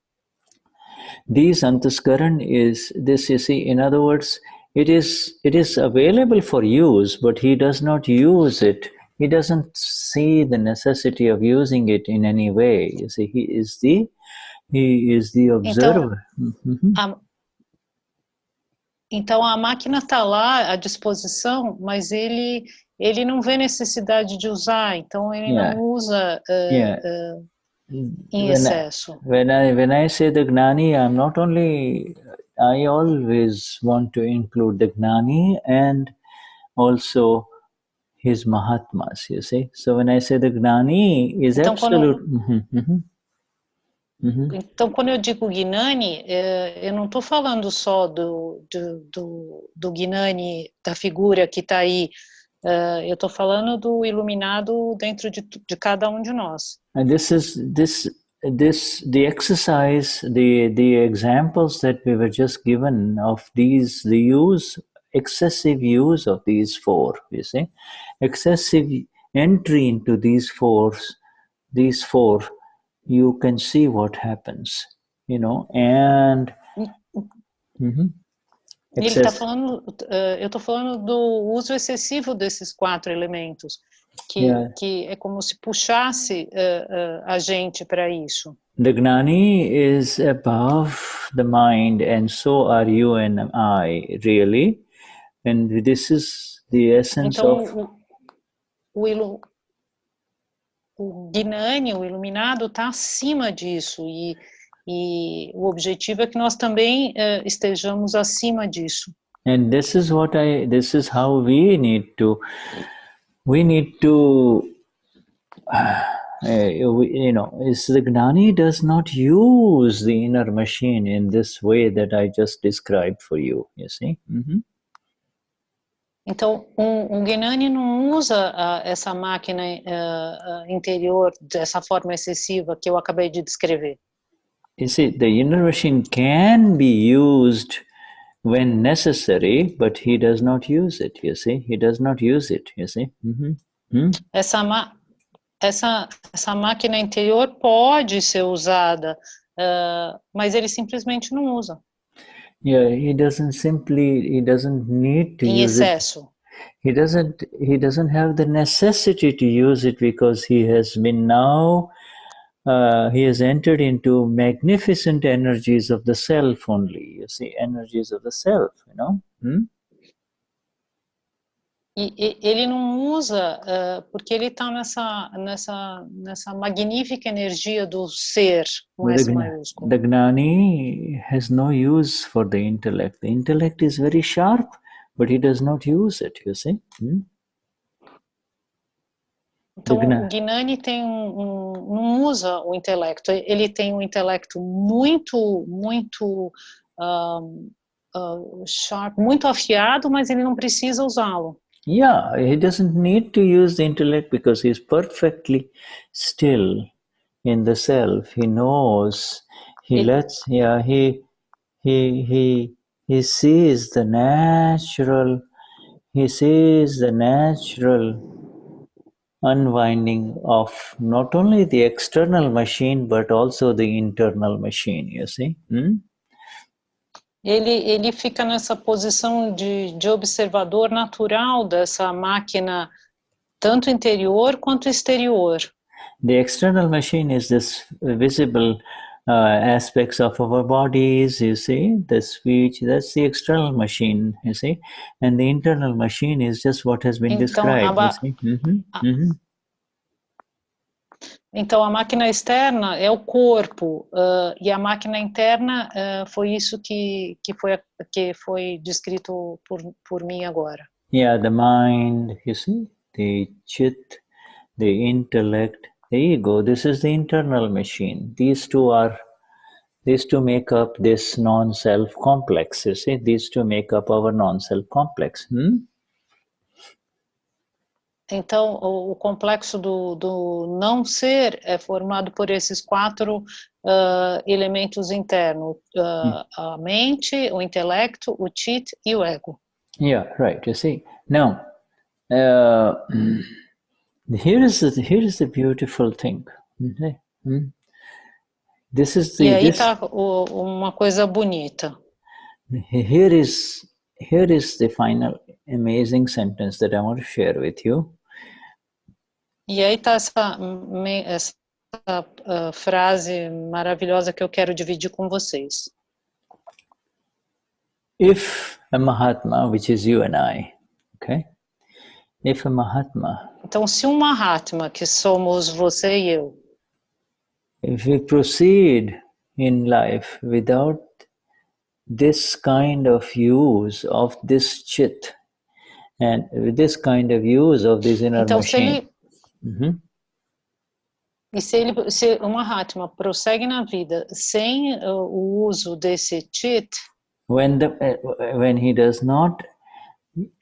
This Antaskaran is this, you see, in other words, it is available for use, but he does not use it. He doesn't see the necessity of using it in any way. You see, he is the observer. Então a máquina está lá à disposição, mas ele não vê necessidade de usar, então ele não usa em excesso. When I say the Gnani, I always want to include the Gnani and also his Mahatmas, you see. So when I say the Gnani is então, absolute... Então, quando eu digo Gnani, eu não estou falando só do Gnani, da figura que está aí, eu estou falando do iluminado dentro de cada de nós. And the exercise, the examples that we were just given of these, excessive use of these four, you see, excessive entry into these four, you can see what happens, you know, and ele está falando, eu estou falando do uso excessivo desses 4 elementos, que é como se puxasse a gente para isso. The Gnani is above the mind, and so are you and I, really, and this is the essence então, o Gnani, o iluminado, está acima disso, e o objetivo é que nós também estejamos acima disso. And this is how we need to you know, the Gnani does not use the inner machine in this way that I just described for you, you see. Então, Gnani não usa essa máquina interior dessa forma excessiva que eu acabei de descrever. You see, the inner machine can be used when necessary, but he does not use it, you see. He does not use it, you see. Essa máquina interior pode ser usada, mas ele simplesmente não usa. Yeah, he doesn't need to use excesso. It. He doesn't have the necessity to use it because he has been now, he has entered into magnificent energies of the self only, you see, energies of the self, you know. E ele não usa porque ele está nessa magnífica energia do ser, com S maiúsculo. The Gnani has no use for the intellect. The intellect is very sharp, but he does not use it, you see. Então, o Gnani não usa o intelecto. Ele tem um intelecto muito sharp, muito afiado, mas ele não precisa usá-lo. Yeah, he doesn't need to use the intellect because he's perfectly still in the self. He knows. He sees the natural. He sees the natural unwinding of not only the external machine but also the internal machine. You see. ele fica nessa posição de observador natural dessa máquina, tanto interior quanto exterior. The external machine is this visible aspects of our bodies, you see, the speech, that's the external machine, you see, and the internal machine is just what has been described, you see. Então, a máquina externa é o corpo, e a máquina interna foi isso que foi descrito por mim agora. Yeah, the mind, you see, the chit, the intellect, the ego, this is the internal machine. These two make up this non-self complex, you see, these two make up our non-self complex. Então, o complexo do não ser é formado por esses 4 elementos internos, a mente, o intelecto, o chit e o ego. Yeah, right, you see. Now, here is the beautiful thing. Okay? This is the, e aí está uma coisa bonita. Here is the final amazing sentence that I want to share with you. E aí está essa frase maravilhosa que eu quero dividir com vocês. If a Mahatma, which is you and I, okay? If a Mahatma. Então, se um Mahatma, que somos você e eu, if we proceed in life without this kind of use of this chit and with this kind of use of this inner então, machine. E se o Mahatma prossegue na vida sem o uso desse chit, when he does not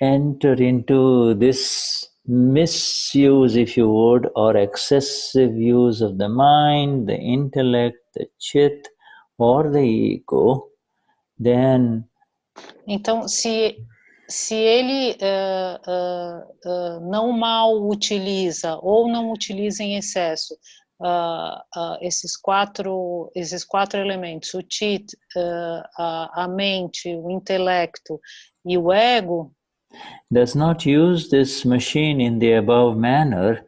enter into this misuse, if you would, or excessive use of the mind, the intellect, the chit, or the ego, then... Então, se ele não mal utiliza ou não utiliza em excesso esses quatro elementos, o chit, a mente, o intelecto e o ego, does not use this machine in the above manner,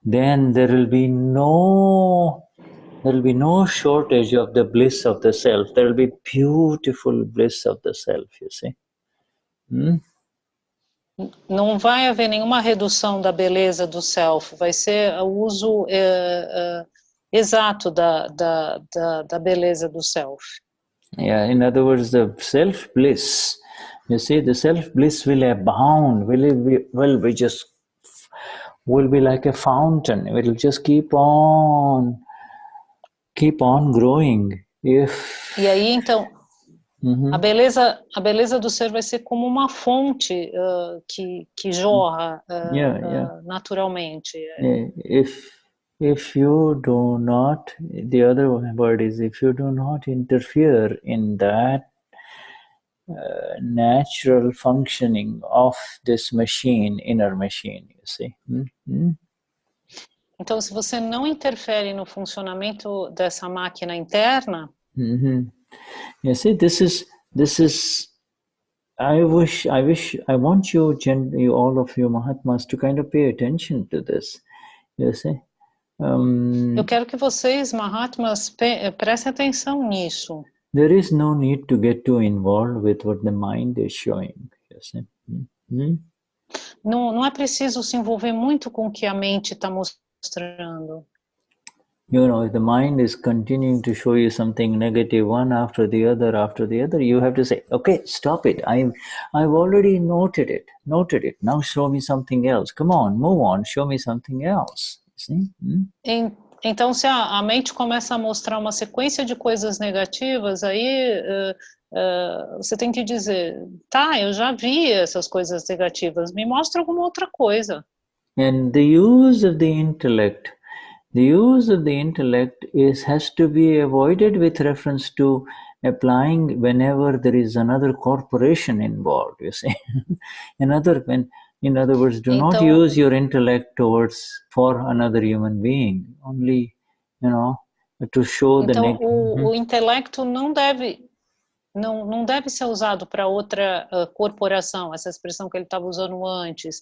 then there will be no shortage of the bliss of the self. There will be beautiful bliss of the self, you see. Não vai haver nenhuma redução da beleza do self, vai ser o uso exato da beleza do self. Yeah, in other words, the self bliss, you see, the self bliss will abound, will be like a fountain. It will just keep on growing. E aí, então, a beleza do ser vai ser como uma fonte que jorra naturalmente. If you do not, the other word is, if you do not interfere in that natural functioning of this machine, inner machine, you see. Então, se você não interfere no funcionamento dessa máquina interna, you see, this is. I want you, all of you Mahatmas, to kind of pay attention to this. You see. Eu quero que vocês, Mahatmas, prestem atenção nisso. There is no need to get too involved with what the mind is showing. You see. Não é preciso se envolver muito com o que a mente está mostrando. You know, if the mind is continuing to show you something negative, one after the other, you have to say, okay, stop it. I've already noted it. Now show me something else. Come on, move on, show me something else. See? Então, se a mente começa a mostrar uma sequência de coisas negativas, aí você tem que dizer, tá, eu já vi essas coisas negativas, me mostra alguma outra coisa. And the use of the intellect has to be avoided with reference to applying whenever there is another corporation involved, you see. In other words, do not use your intellect for another human being, only, to show the o intelecto não deve não deve ser usado para outra corporação, essa expressão que ele estava usando antes,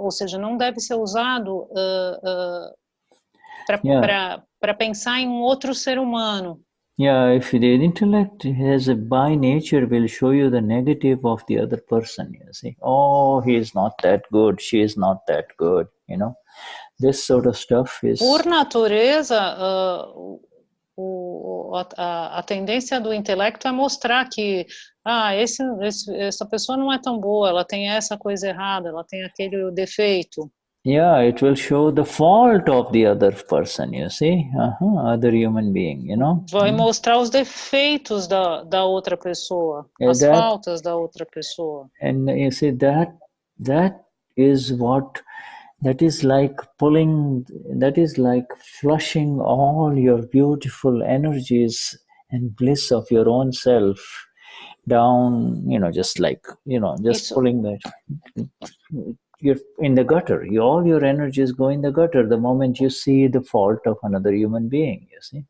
ou seja, não deve ser usado para pensar em um outro ser humano. Yeah, if the intellect has a by nature will show you the negative of the other person, you see. Oh, he is not that good, she is not that good, you know. This sort of stuff is... Por natureza, a tendência do intelecto é mostrar que essa pessoa não é tão boa, ela tem essa coisa errada, ela tem aquele defeito. Yeah, it will show the fault of the other person, you see, other human being, you know. Vai mostrar os defeitos da outra pessoa, as faltas da outra pessoa. And you see, that is what, that is like flushing all your beautiful energies and bliss of your own self down, you know, just like, you know, just pulling that. You're in the gutter. All your energies go in the gutter the moment you see the fault of another human being, you see.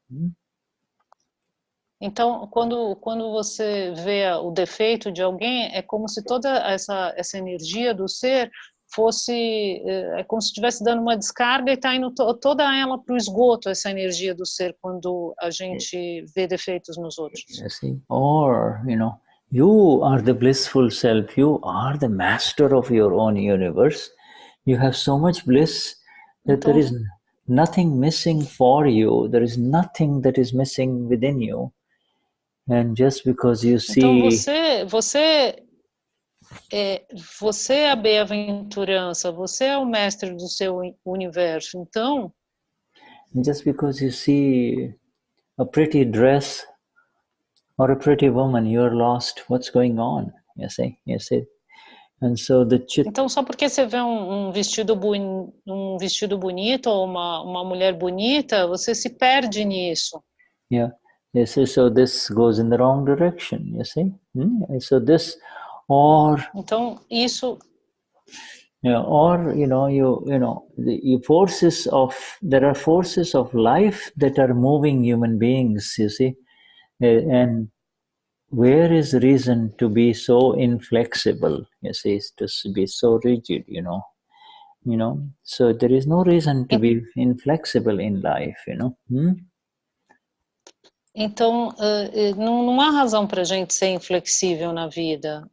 Então, quando você vê o defeito de alguém, é como se toda essa energia do ser fosse, é como se estivesse dando uma descarga e está indo toda ela para o esgoto, essa energia do ser, quando a gente vê defeitos nos outros. You see? Or, you know, you are the blissful self. You are the master of your own universe. You have so much bliss that there is nothing missing for you. There is nothing that is missing within you. And just because you see... Então você é a bem-aventurança, você é o mestre do seu universo. Então, just because you see a pretty dress or a pretty woman, you're lost. What's going on? You see? And so então, só porque você vê um vestido bonito ou uma mulher bonita, você se perde nisso. Yeah. You see, so this goes in the wrong direction, you see? So this, or... Então, isso... Yeah, or, you know, the forces of... There are forces of life that are moving human beings, you see? And where is reason to be so inflexible, you see, to be so rigid, you know? So there is no reason to be inflexible in life, you know? Então, não há razão para a gente ser inflexível na vida,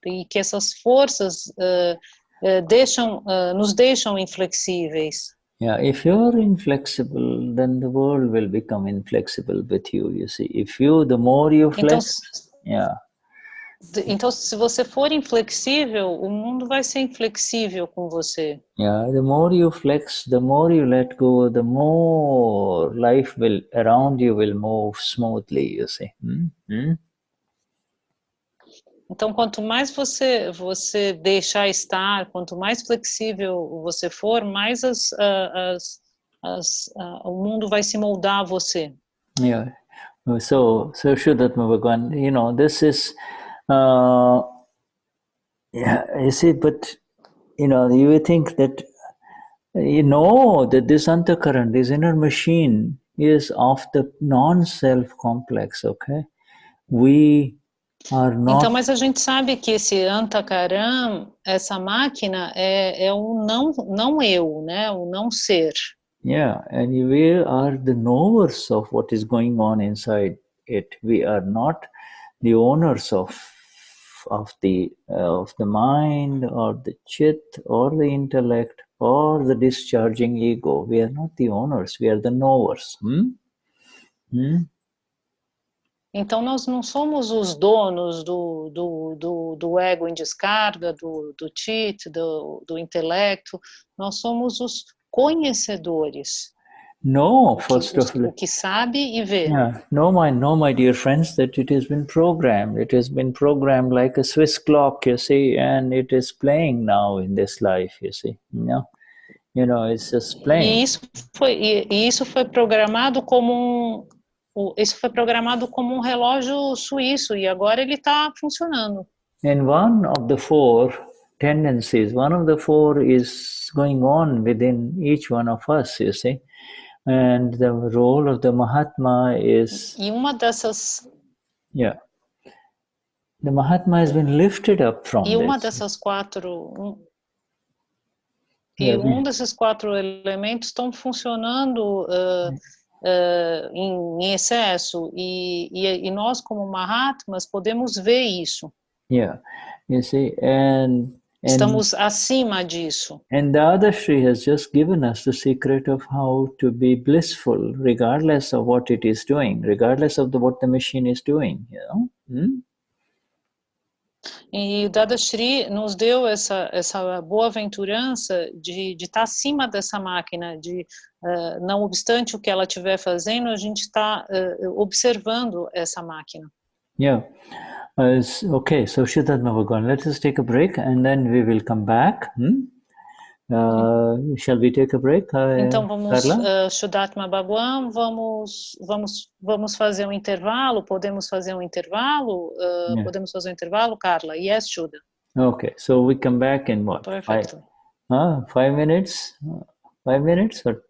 e que essas forças nos deixam inflexíveis. Yeah, if you're inflexible, then the world will become inflexible with you, you see. The more you flex, Então, se você for inflexível, o mundo vai ser inflexível com você. Yeah, the more you flex, the more you let go, the more life around you will move smoothly, you see. Então, quanto mais você deixar estar, quanto mais flexível você for, mais o mundo vai se moldar a você. Yeah. So Vishuddhatma Bhagavan, you know, this is, you see, but, you know, you think that, you know, that this antakaran, this inner machine, is of the non-self complex, okay? We are not... Então, mas a gente sabe que esse antakaram, essa máquina, é o não eu, né? O não ser. Yeah, and we are the knowers of what is going on inside it. We are not the owners of the mind or the chit or the intellect or the discharging ego. We are not the owners. We are the knowers. Então nós não somos os donos do ego em descarga, do chit, do intelecto. Nós somos os conhecedores. No, first of all, o que sabe e vê. Yeah, no, my dear friends, that it has been programmed. It has been programmed like a Swiss clock, you see, and it is playing now in this life, you see. You know, it's just playing. E isso foi programado como um relógio suíço e agora ele está funcionando. And one of the four tendencies, one of the four is going on within each one of us, you see. And the role of the Mahatma is... E uma dessas Yeah. The Mahatma has been lifted up from E uma this. dessas quatro, Yeah, desses quatro elementos estão funcionando em excesso e nós como Mahatmas podemos ver isso. Yeah, you see, and Estamos acima disso. And Dadashri has just given us the secret of how to be blissful, regardless of what it is doing, regardless of what the machine is doing. You know. E o Dadashri nos deu essa boa-aventurança de estar acima dessa máquina, de não obstante o que ela estiver fazendo, a gente está observando essa máquina. Yeah. Okay, so Shuddhatma Bhagwan, let us take a break and then we will come back. Shall we take a break, Então vamos, Carla? Shuddhatma Bhagwan, vamos fazer um intervalo, podemos fazer um intervalo? Yeah. Podemos fazer um intervalo, Carla? Yes, Shuddha. Okay, so we come back in what? Perfectly. 5 minutes? 5 minutes? Or,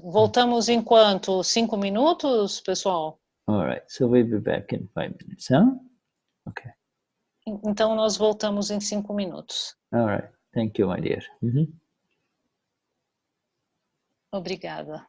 Voltamos em quanto? 5 minutos, pessoal? All right, so we'll be back in 5 minutes, huh? Okay. Então nós voltamos em 5 minutos. All right, thank you, my dear. Obrigada.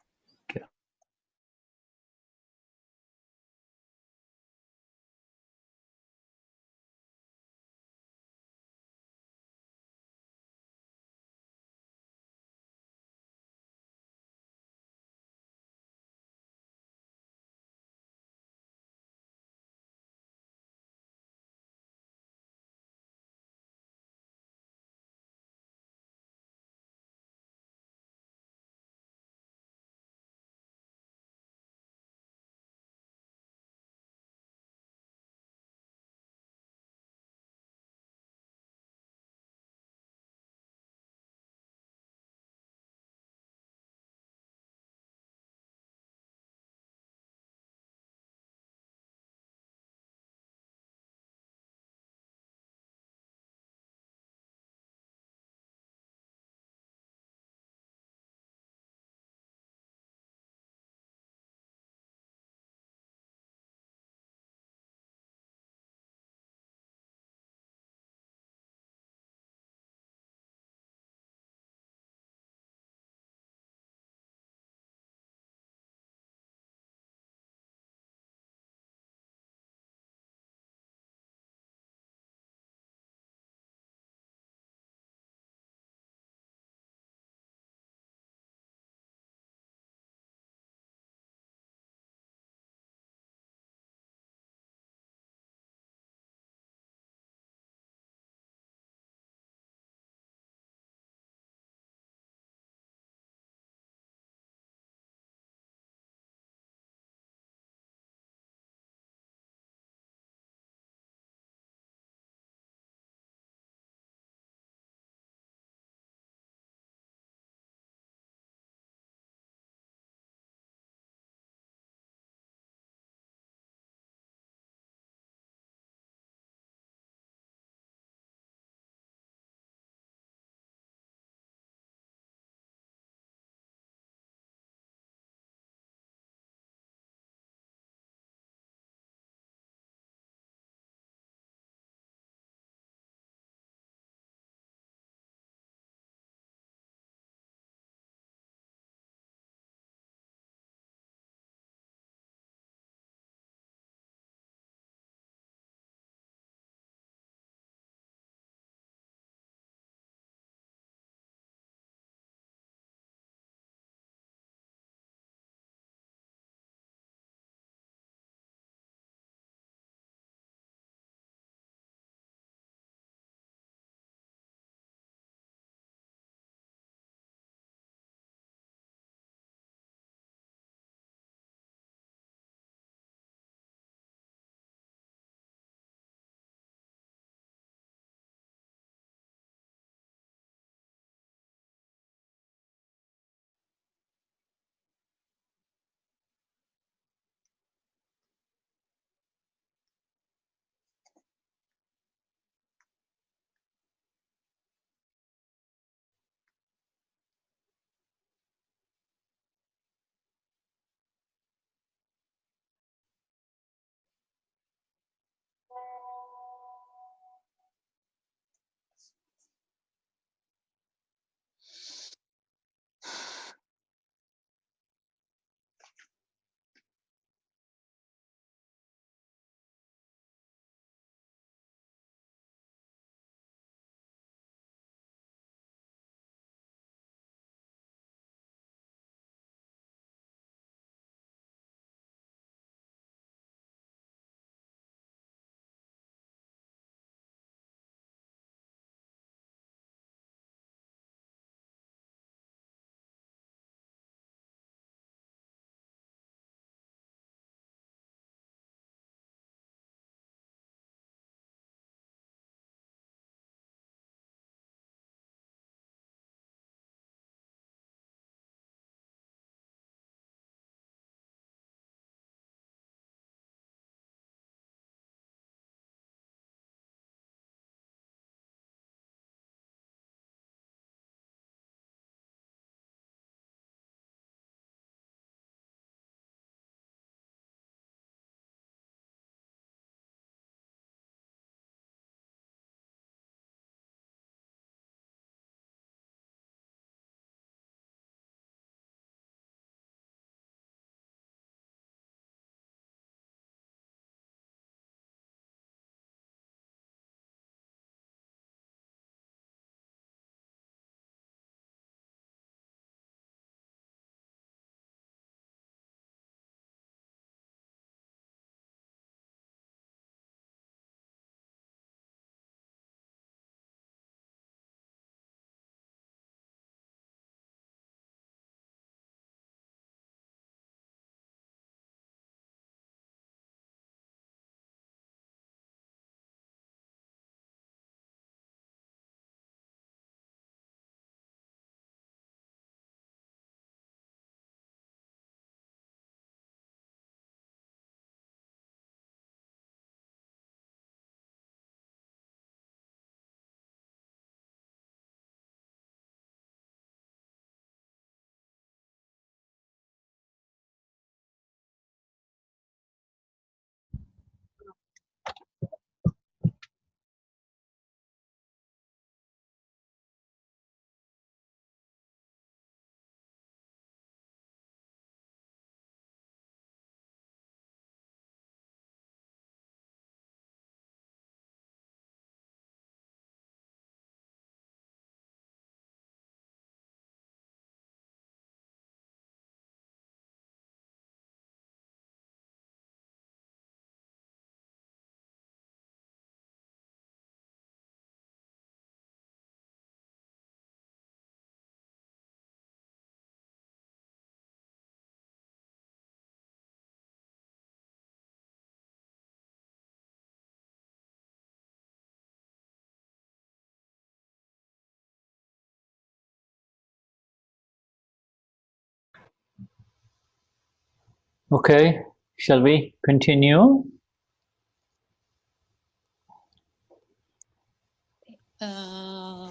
Okay, shall we continue?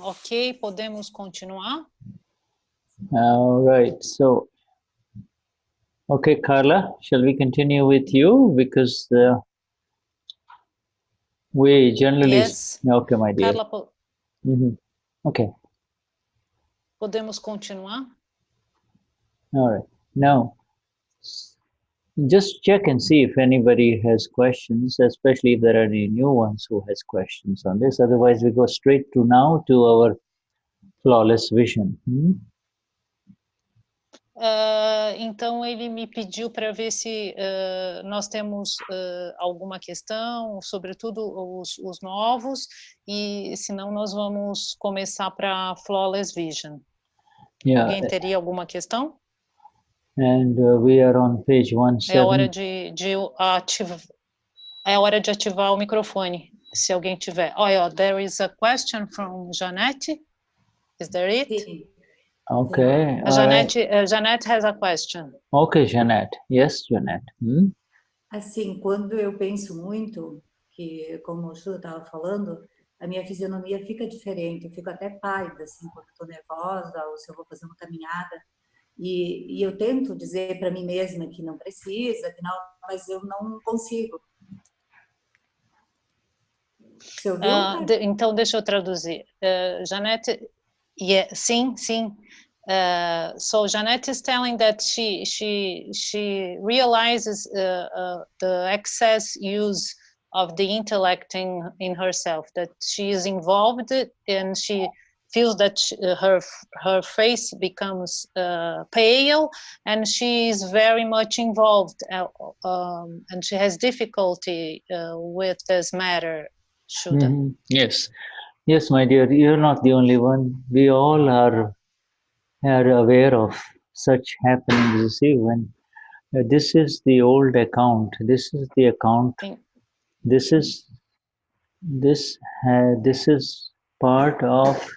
Ok, podemos continuar? All right, so, okay, Carla, shall we continue with you? Because we generally... Yes. Okay, my dear. Carla, Okay. podemos continuar? All right. Now, just check and see if anybody has questions, especially if there are any new ones who has questions on this. Otherwise, we go straight to now to our flawless vision. Então ele me pediu para ver se nós temos alguma questão, sobretudo os novos, e senão nós vamos começar para Flawless Vision. Yeah. Alguém teria alguma questão? And we are on page 17. É hora de ativar o microfone, se alguém tiver. Oh, there is a question from Janete. Is there it? Sim. Okay. Janete has a question. Okay, Janete. Yes, Janete. Assim, quando eu penso muito, que como o Shuddha estava falando, a minha fisionomia fica diferente, eu fico até pálida, assim, quando estou nervosa ou se eu vou fazer uma caminhada. E eu tento dizer para mim mesma que não precisa, que não, mas eu não consigo. Você ouviu? Então, deixa eu traduzir. Janete, yeah, sim. So Janete is telling that she realizes the excess use of the intellect in herself, that she is involved and she feels that her face becomes pale and she is very much involved and she has difficulty with this matter. Shuddha. Yes, my dear, you're not the only one. We all are aware of such happenings. You see, when this is the old account, this is the account, this is part of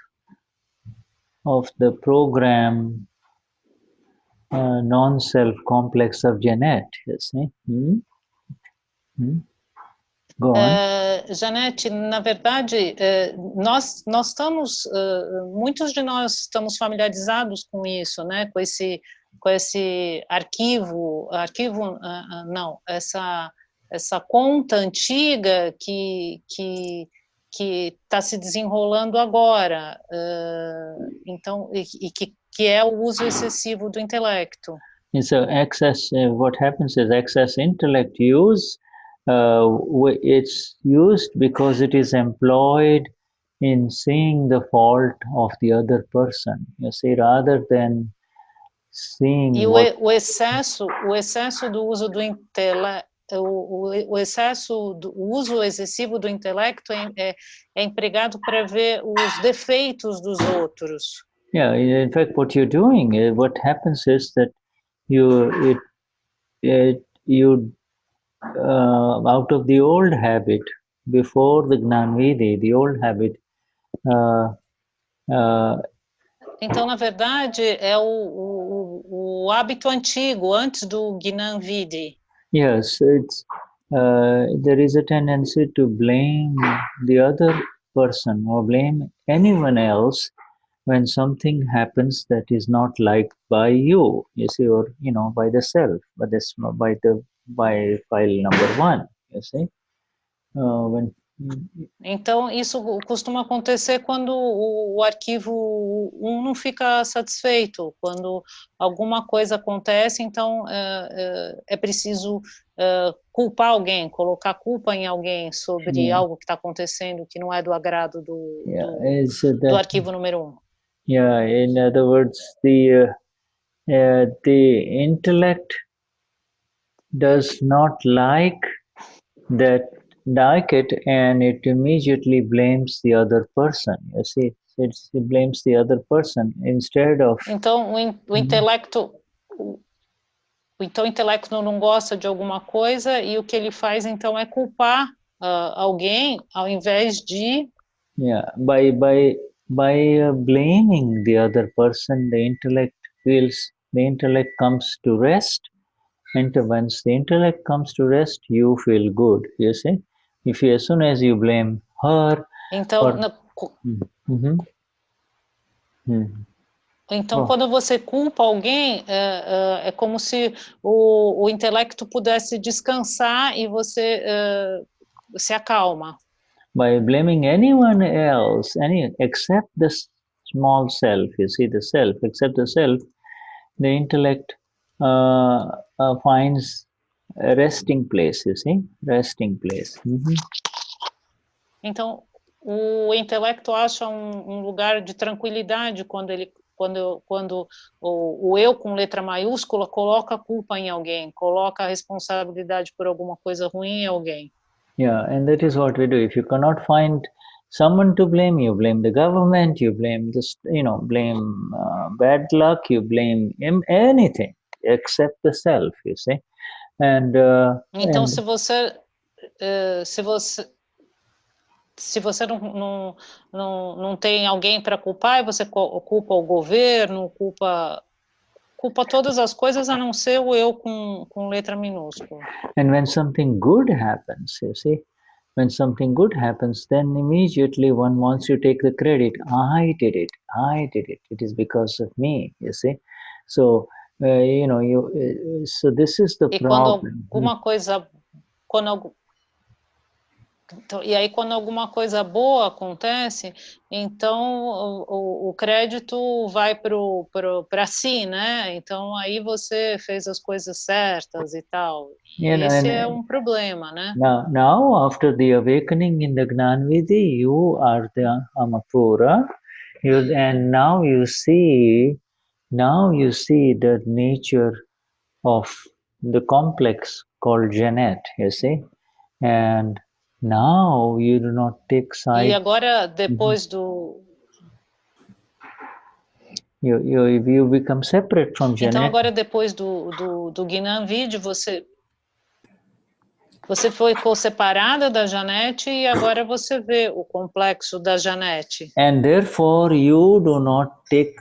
the program non-self complex of Janet. You see. Go on. Janete, na verdade, nós estamos, muitos de nós estamos familiarizados com isso, né? Com esse arquivo, não, essa conta antiga que está se desenrolando agora, então, e que é o uso excessivo do intelecto. So excess, what happens is excess intellect use. It's used because it is employed in seeing the fault of the other person. You see, rather than seeing. E o excesso do uso do intelecto, o uso excessivo do intelecto é empregado para ver os defeitos dos outros. Yeah, in fact, what you're doing, what happens is that you out of the old habit, before the Gnani, the old habit. Então, na verdade, é o hábito antigo, antes do Gnani. Yes, it's there is a tendency to blame the other person or blame anyone else when something happens that is not liked by you see, or by the self, by file number 1, you see. Então, isso costuma acontecer quando o arquivo 1 não fica satisfeito, quando alguma coisa acontece, então é preciso culpar alguém, colocar culpa em alguém sobre algo que está acontecendo que não é do agrado do arquivo número 1. Yeah, in other words, the intellect does not like it, and it immediately blames the other person. You see, it blames the other person instead of. Então o intelecto não gosta de alguma coisa e o que ele faz então é culpar alguém ao invés de. Yeah, by blaming the other person, the intellect comes to rest, once the intellect comes to rest, you feel good, you see. If you, as soon as you blame her, Então, or, então quando você culpa alguém, é como se o intelecto pudesse descansar e você se acalma. By blaming anyone else, except the small self, you see, the self, except the self, the intellect finds a resting place, you see, resting place. Então, o intelecto acha um lugar de tranquilidade quando o eu com letra maiúscula coloca a culpa em alguém, coloca a responsabilidade por alguma coisa ruim em alguém. Yeah, and that is what we do. If you cannot find someone to blame, you blame the government, you blame this, blame bad luck, you blame anything except the self, you see. And então, se você não tem alguém para culpar, você culpa o governo, culpa todas as coisas a não ser o eu com letra minúscula. And when something good happens, you see, when something good happens, then immediately one wants to take the credit. I did it. It is because of me, you see. So, so this is the problem. E aí, quando alguma coisa boa acontece, então o crédito vai para si, né? Então, aí você fez as coisas certas e tal. E esse é um problema, né? Now, after the awakening in the Gnani, you are the Amapura, and now you see the nature of the complex called Janet, you see, and now you do not take side. E agora, depois do... You become separate from Janet. Então, agora, depois do Gnani, você ficou separada da Janete e agora você vê o complexo da Janete. And therefore, you do not take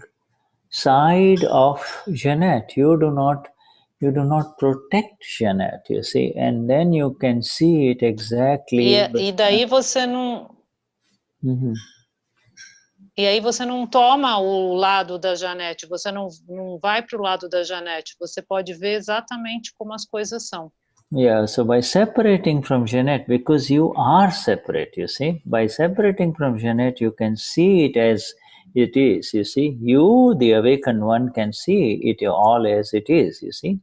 side of Janet. You do not protect Janet, you see, and then you can see it exactly. E daí você não... E aí você não toma o lado da Janete, você não vai para o lado da Janete, você pode ver exatamente como as coisas são. Yeah, so by separating from Janet, because you are separate, you see, by separating from Janet, you can see it as it is, you see. You, the awakened one, can see it all as it is, you see.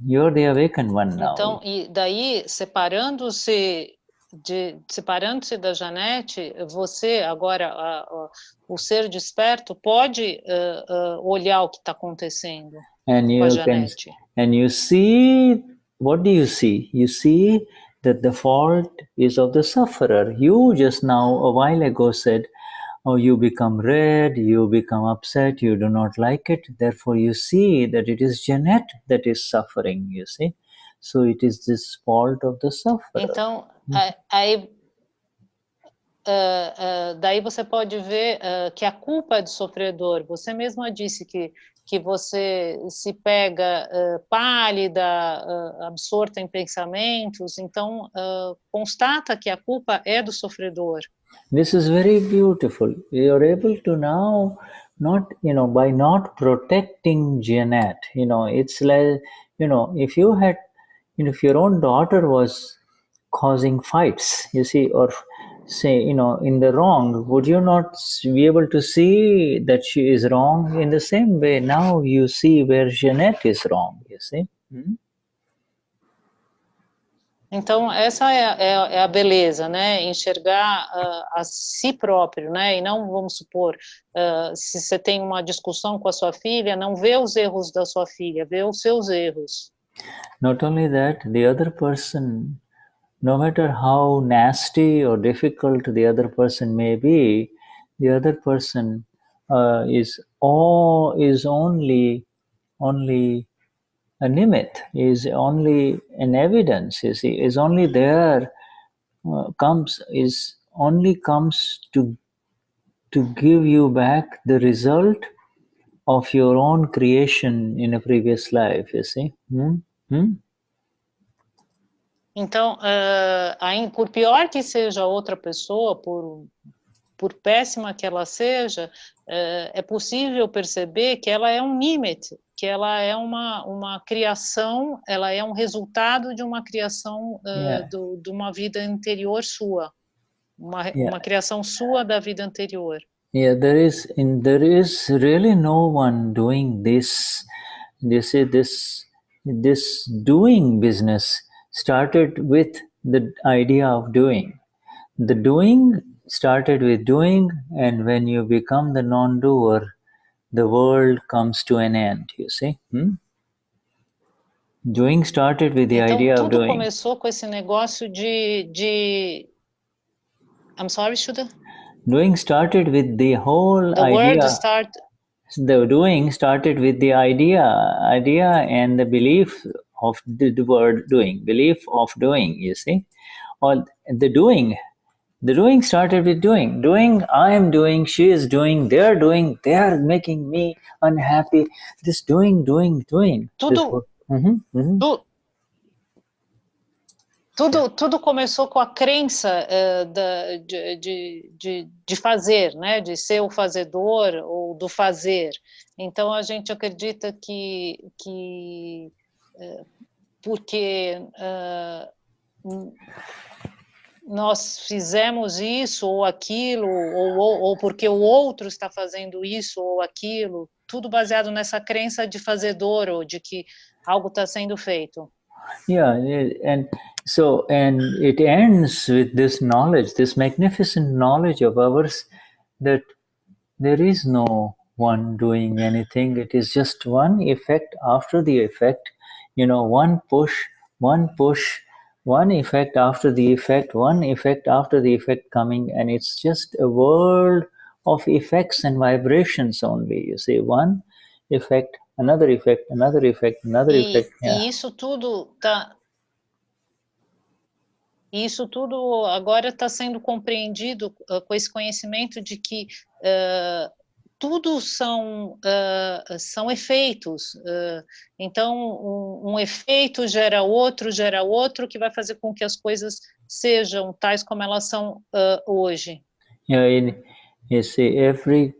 You're the awakened one now. Então, e daí, separando-se da Janete, você agora, o ser desperto, pode olhar o que está acontecendo com a Janete. And you see, what do you see? You see that the fault is of the sufferer. You just now, a while ago, said, oh, you become red, you become upset, you do not like it. Therefore, you see that it is Janet that is suffering, you see. So it is this fault of the sufferer. Então, daí você pode ver que a culpa é do sofredor. Você mesma disse que você se pega pálida, absorta em pensamentos, então constata que a culpa é do sofredor. This is very beautiful. You are able to now by not protecting Janet, it's like, if you had, if your own daughter was causing fights, you see, or say, in the wrong, would you not be able to see that she is wrong? In the same way, now you see where Janet is wrong, you see. Então, essa é a beleza, né? Enxergar a si próprio, né? E não, vamos supor, se você tem uma discussão com a sua filha, não vê os erros da sua filha, vê os seus erros. Not only that, the other person, no matter how nasty or difficult the other person may be, the other person is only a nimit, is only an evidence, you see, is only there, comes to give you back the result of your own creation in a previous life, you see. Então, por pior que seja a outra pessoa, por péssima que ela seja, é possível perceber que ela é um limite, que ela é uma criação, ela é um resultado de uma criação de uma vida anterior sua, uma criação sua da vida anterior. Yeah, there is really no one doing this. They say this doing business started with the idea of doing. The doing started with doing, and when you become the non-doer, the world comes to an end, you see. Doing started with the idea of doing. Tudo começou com esse negócio de I'm sorry, Shuddha? Doing started with the whole idea. The doing started with the idea and the belief of the word doing, belief of doing, you see. Or the doing started with doing. Doing, I am doing, she is doing, they are making me unhappy. This doing. Tudo começou com a crença de fazer, né? De ser o fazedor ou do fazer. Então a gente acredita que porque nós fizemos isso ou aquilo, ou porque o outro está fazendo isso ou aquilo, tudo baseado nessa crença de fazedor ou de que algo está sendo feito. Yeah, and it ends with this knowledge, this magnificent knowledge of ours, that there is no one doing anything. It is just one effect after the effect, one push, one effect after the effect, one effect after the effect coming, and it's just a world of effects and vibrations only. You see, one effect, another effect, another effect, another effect. Yeah. E isso tudo agora está sendo compreendido com esse conhecimento de que tudo são efeitos. Então, um efeito gera outro, que vai fazer com que as coisas sejam tais como elas são hoje. Yeah, you see, every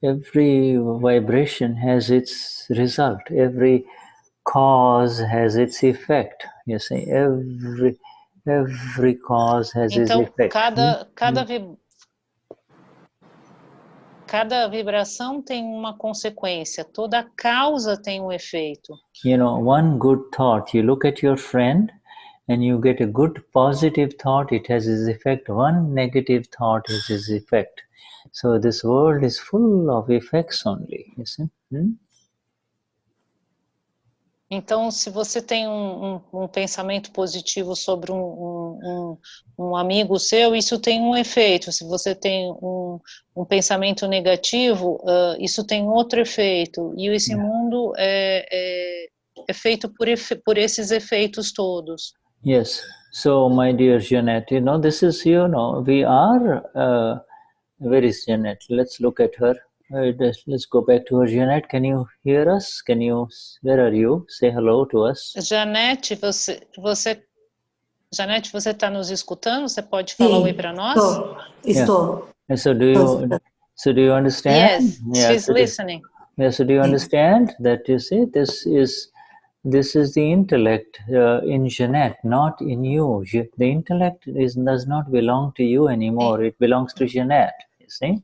vibration has its result. Every cause has its effect. You see, every cause has its effect. Cada vibração tem uma consequência, toda causa tem um efeito. One good thought, you look at your friend and you get a good positive thought, it has its effect. One negative thought has its effect. So this world is full of effects only, you see. Então, se você tem um pensamento positivo sobre um amigo seu, isso tem um efeito. Se você tem um pensamento negativo, isso tem outro efeito. E esse mundo é feito por esses efeitos todos. Yes. So, my dear Jeanette, this is, we are, where is Jeanette? Let's look at her. Let's go back to her. Jeanette, can you hear us? Where are you? Say hello to us. Janete, você está nos escutando? Você pode falar oi para nós? Estou. Yeah. So do you understand? Yes, she's listening. So do you understand that, you see, this is the intellect in Jeanette, not in you. The intellect does not belong to you anymore. It belongs to Jeanette. You see?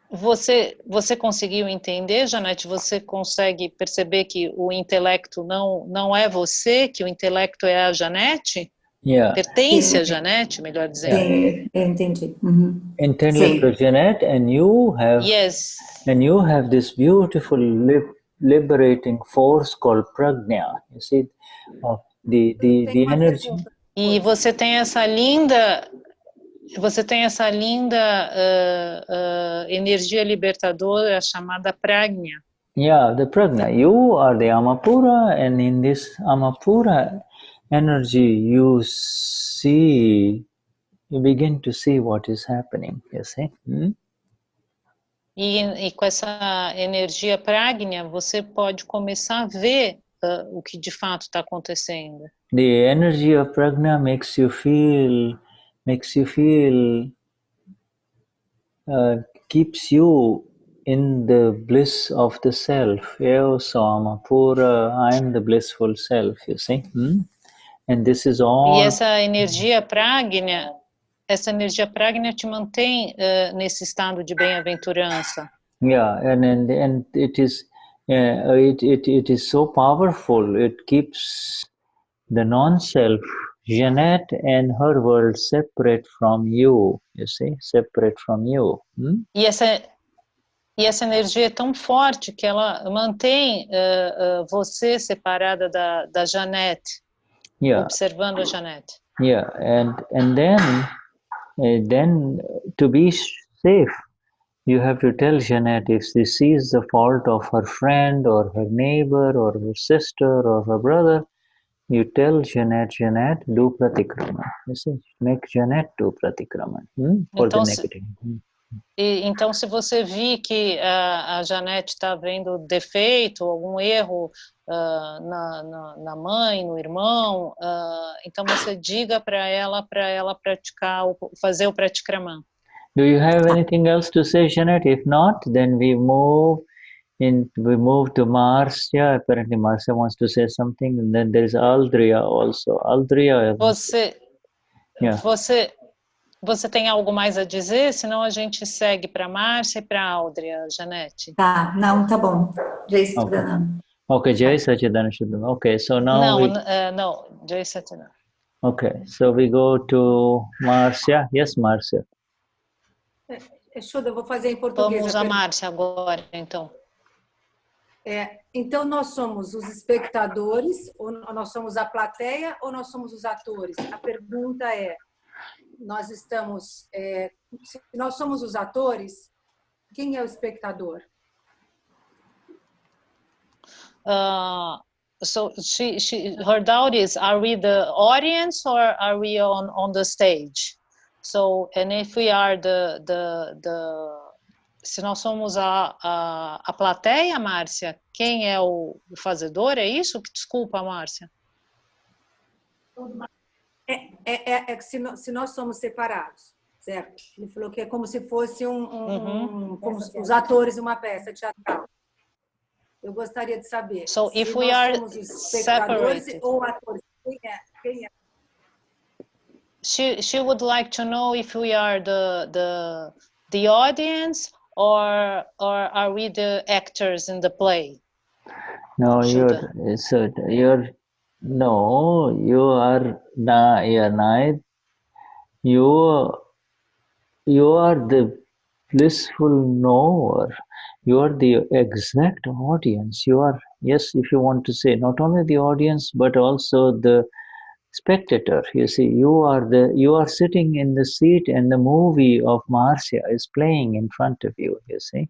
Você conseguiu entender, Janete? Você consegue perceber que o intelecto não é você, que o intelecto é a Janete? Yeah. Pertence a Janete, melhor dizendo. Sim, eu entendi. Intended for Jeanette, and you have this beautiful liberating force called prajna. You see, the energy. E você tem essa linda energia libertadora chamada prajna. Yeah, the prajna. You are the Amapura, and in this Amapura energy, you begin to see what is happening. You see. E com essa energia pragna, você pode começar a ver o que de fato está acontecendo. The energy of prajna makes you feel, keeps you in the bliss of the self. Eo Sama Pura, I am the blissful self, you see. And this is all. E essa energia pragna te mantém nesse estado de bem-aventurança. Yeah, and it is so powerful. It keeps the non-self, Jeanette and her world, separate from you. You see, separate from you. E essa energia é tão forte que ela mantém você separada da Jeanette, observando a Jeanette. Yeah, and then to be safe, you have to tell Jeanette if she sees the fault of her friend or her neighbor or her sister or her brother, you tell Jeanette, do pratikrama. You see, make Jeanette do pratikrama for Então, the negative. Então, se você vir que a Jeanette está vendo defeito, algum erro na mãe, no irmão, então você diga para ela praticar, fazer o pratikraman. Do you have anything else to say, Jeanette? If not, then we move to Marcia. Apparently, Marcia wants to say something, and then there is Aldria also. Aldria. Você tem algo mais a dizer? Senão a gente segue para Márcia e para Áudria, Janete. Tá, não, tá bom. Jai Satchidananda. Okay, Jai Satchidananda Shuddha. Okay, so now não, Jai Satchidananda. Okay, so we go to Marcia. Yes, Marcia. Shuddha, eu vou fazer em português. Vamos a Márcia agora, então. Então, nós somos os espectadores, ou nós somos a plateia, ou nós somos os atores? A pergunta é, se nós somos os atores, quem é o espectador? So her doubt is, are we the audience or are we on the stage? So, and if we are se nós somos a plateia, Márcia, quem é o fazedor? É isso? Desculpa, Márcia. Se nós somos separados, certo? Ele falou que é como se fosse como os atores de uma peça teatral. Eu gostaria de saber so se if we nós are somos os espectadores separated, ou atores. Quem é? She would like to know if we are the audience or are we the actors in the play? No, you are not. You are the blissful knower. You are the exact audience. You are, yes, if you want to say, not only the audience but also the spectator. You see, you are sitting in the seat and the movie of Marcia is playing in front of you. You see.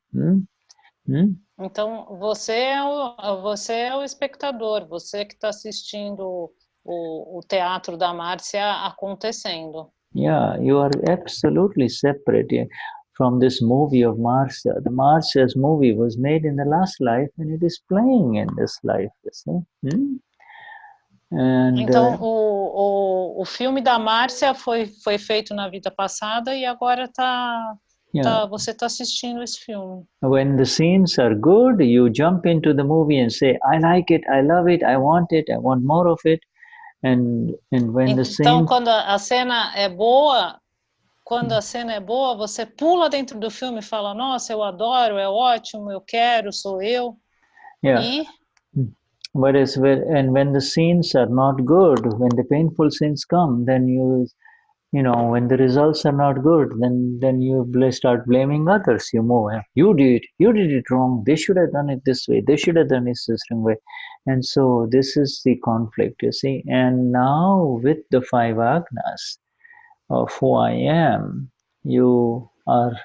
Então você é o espectador, você que está assistindo o teatro da Márcia acontecendo. Yeah, you are absolutely separate from this movie of Marcia. The Marcia's movie was made in the last life and it is playing in this life. You see. Então, o filme da Márcia foi feito na vida passada e agora você está assistindo esse filme. When the scenes are good, you jump into the movie and say, I like it, I love it, I want more of it. And when então, quando a cena é boa, você pula dentro do filme e fala, nossa, eu adoro, é ótimo, eu quero, sou eu. Yeah. Whereas when the scenes are not good, when the painful scenes come, then when the results are not good, then you start blaming others. You move. You did it wrong. They should have done it this way. They should have done it this way. And so this is the conflict, you see. And now with the 5 agnas of who I am, you are,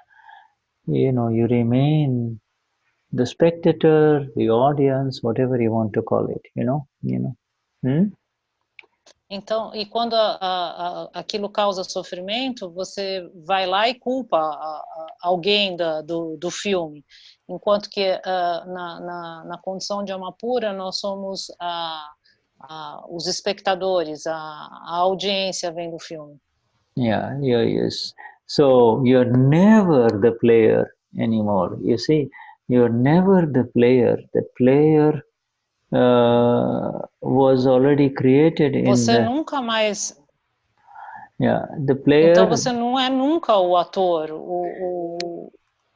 you remain the spectator, the audience, whatever you want to call it, Então, e quando aquilo causa sofrimento, você vai lá e culpa alguém do filme. Enquanto que na condição de alma pura, nós somos os espectadores, a audiência vendo o filme. Yeah, yeah, yes. So you're never the player anymore. You see, you're never the player. The player was already created in Você the... nunca mais... Yeah, the player... Então você não é nunca o ator.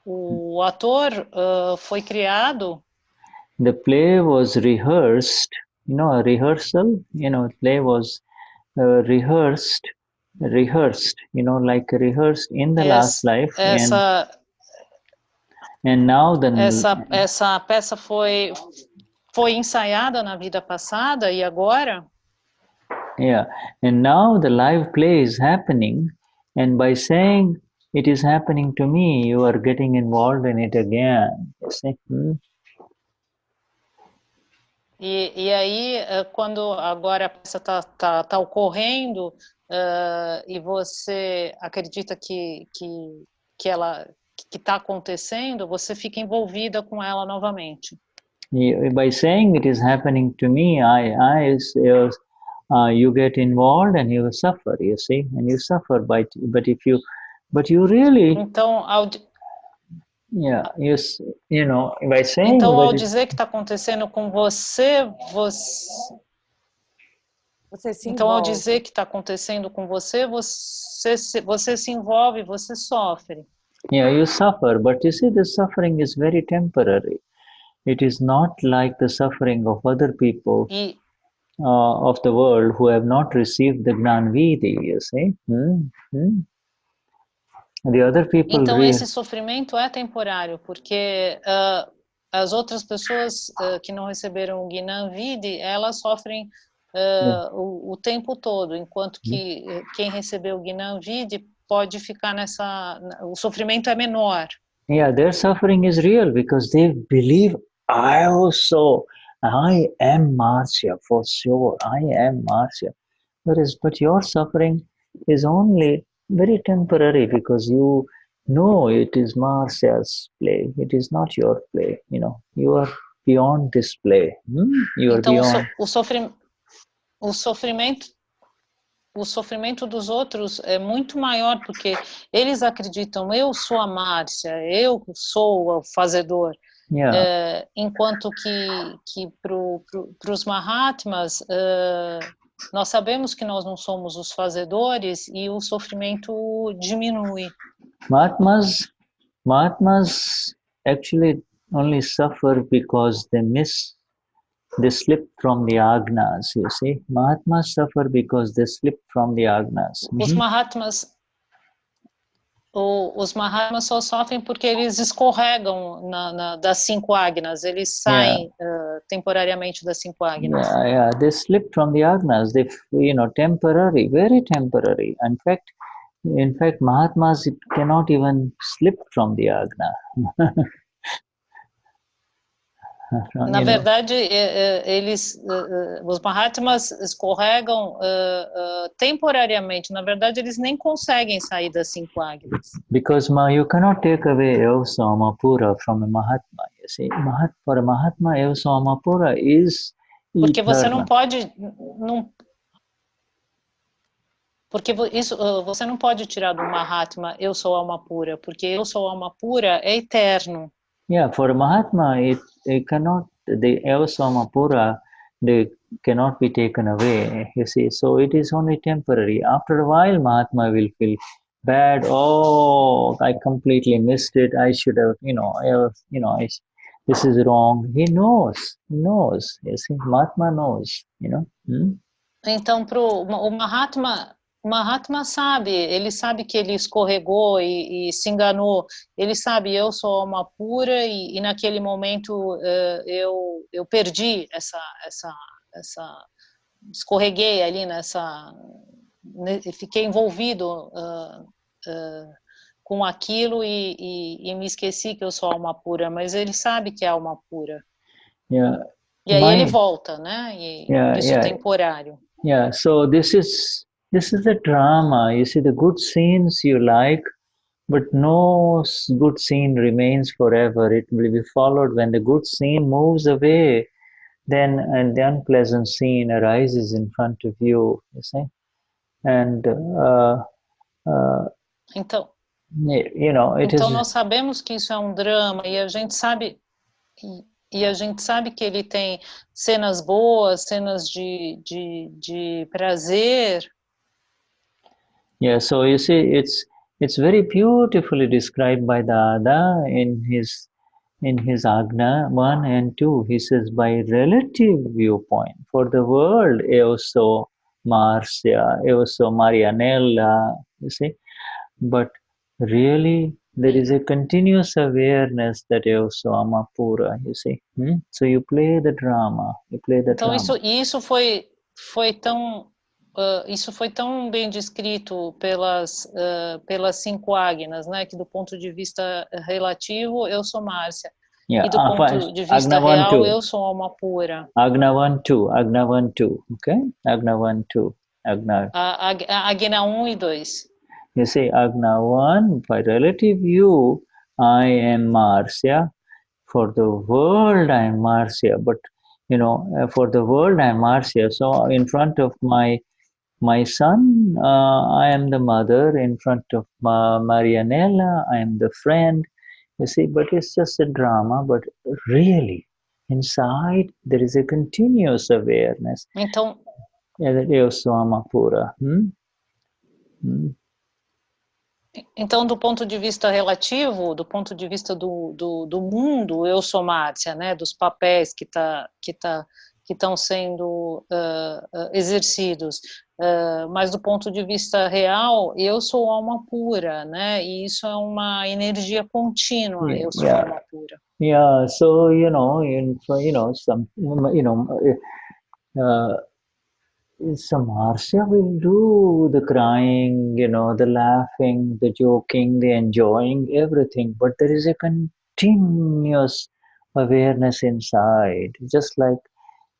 O ator foi criado... The play was rehearsed, you know, a rehearsal, you know, play was rehearsed, you know, like rehearsed in the last life. And now essa peça foi ensaiada na vida passada e agora? Yeah, and now the live play is happening, and by saying it is happening to me, you are getting involved in it again. You see? E aí, quando agora a peça tá ocorrendo, e você acredita que ela que está acontecendo, você fica envolvida com ela novamente. By saying it is happening to me, you get involved and you suffer. You see, and you suffer. But you really. Então, yeah, you know, by saying. Então, ao dizer que está acontecendo com você, então, ao dizer que está acontecendo com você, você se envolve, você sofre. Yeah, you suffer, but you see, the suffering is very temporary. It is not like the suffering of other people of the world who have not received the Gnani, you see. The other people. Então, esse sofrimento é temporário, porque as outras pessoas que não receberam o Gnani, elas sofrem o tempo todo, enquanto que quem recebeu o Gnani pode ficar o sofrimento é menor. Yeah, their suffering is real because they believe I am Marcia for sure. I am Marcia. But your suffering is only very temporary because you know it is Marcia's play. It is not your play. You know, you are beyond this play. You are então, beyond. O sofrimento dos outros é muito maior, porque eles acreditam, eu sou a Márcia, eu sou o fazedor. Yeah. Enquanto que para os Mahatmas, nós sabemos que nós não somos os fazedores e o sofrimento diminui. Mahatmas actually only suffer because they slip from the agnas, you see. Mahatmas suffer because they slip from the agnas. Os Mahatmas só sofrem porque eles escorregam das 5 agnas, eles saem temporariamente das 5 agnas. Yeah, they slip from the agnas. They, temporary, very temporary. In fact, Mahatmas cannot even slip from the agna. Na verdade, os Mahatmas escorregam temporariamente. Na verdade, eles nem conseguem sair das 5 agnas. Because you cannot take away Evasama Pura from a Mahatma. You see, for a Mahatma, Evasama Pura is eternal. Porque você não pode... Porque você não pode tirar do Mahatma, eu sou alma pura, porque eu sou alma pura é eterno. Yeah, for a Mahatma, it cannot, the Evasama Pura, they cannot be taken away, you see. So it is only temporary. After a while, Mahatma will feel bad. Oh, I completely missed it. I should have, this is wrong. He knows. You see, Mahatma knows, Então, o Mahatma sabe, ele sabe que ele escorregou e se enganou, ele sabe, eu sou alma pura e naquele momento eu perdi escorreguei ali fiquei envolvido com aquilo e me esqueci que eu sou alma pura, mas ele sabe que é alma pura. Yeah. E aí ele volta, né? Isso é temporário. Yeah, so this is a drama. You see, the good scenes you like, but no good scene remains forever. It will be followed when the good scene moves away. Then and the unpleasant scene arises in front of you. You see, and Então, you know, it então is. nós sabemos que isso é um drama e a gente sabe que ele tem cenas boas, cenas de prazer. Yeah, so you see, it's very beautifully described by the Ada in his Agna 1 and 2. He says, by relative viewpoint, for the world, Eoso Marcia, Eoso Marianella, you see, but really there is a continuous awareness that Eoso Amapura, you see. So you play the drama, Então isso foi tão isso foi tão bem descrito pelas 5 Agnas, né? Que do ponto de vista relativo eu sou Márcia, yeah, e do ponto de vista real eu sou alma pura. Agna 1, 2, okay? Agna 1, 2, Agna. Agna 1 e 2. You see, Agna 1, by relative view, I am Marcia. For the world, I am Marcia. But, you know, for the world, I am Marcia. So in front of my son, I am the mother. In front of Marianella, I am the friend. You see, but it's just a drama. But really, inside, there is a continuous awareness. Então, Eu sou Amapura. Então, do ponto de vista relativo, do ponto de vista do mundo, eu sou Márcia, né? Dos papéis que estão sendo exercidos. Mas do ponto de vista real, eu sou alma pura, né? E isso é uma energia contínua. Eu sou alma pura. Yeah, so so Marcia will do the crying, you know, the laughing, the joking, the enjoying, everything. But there is a continuous awareness inside, just like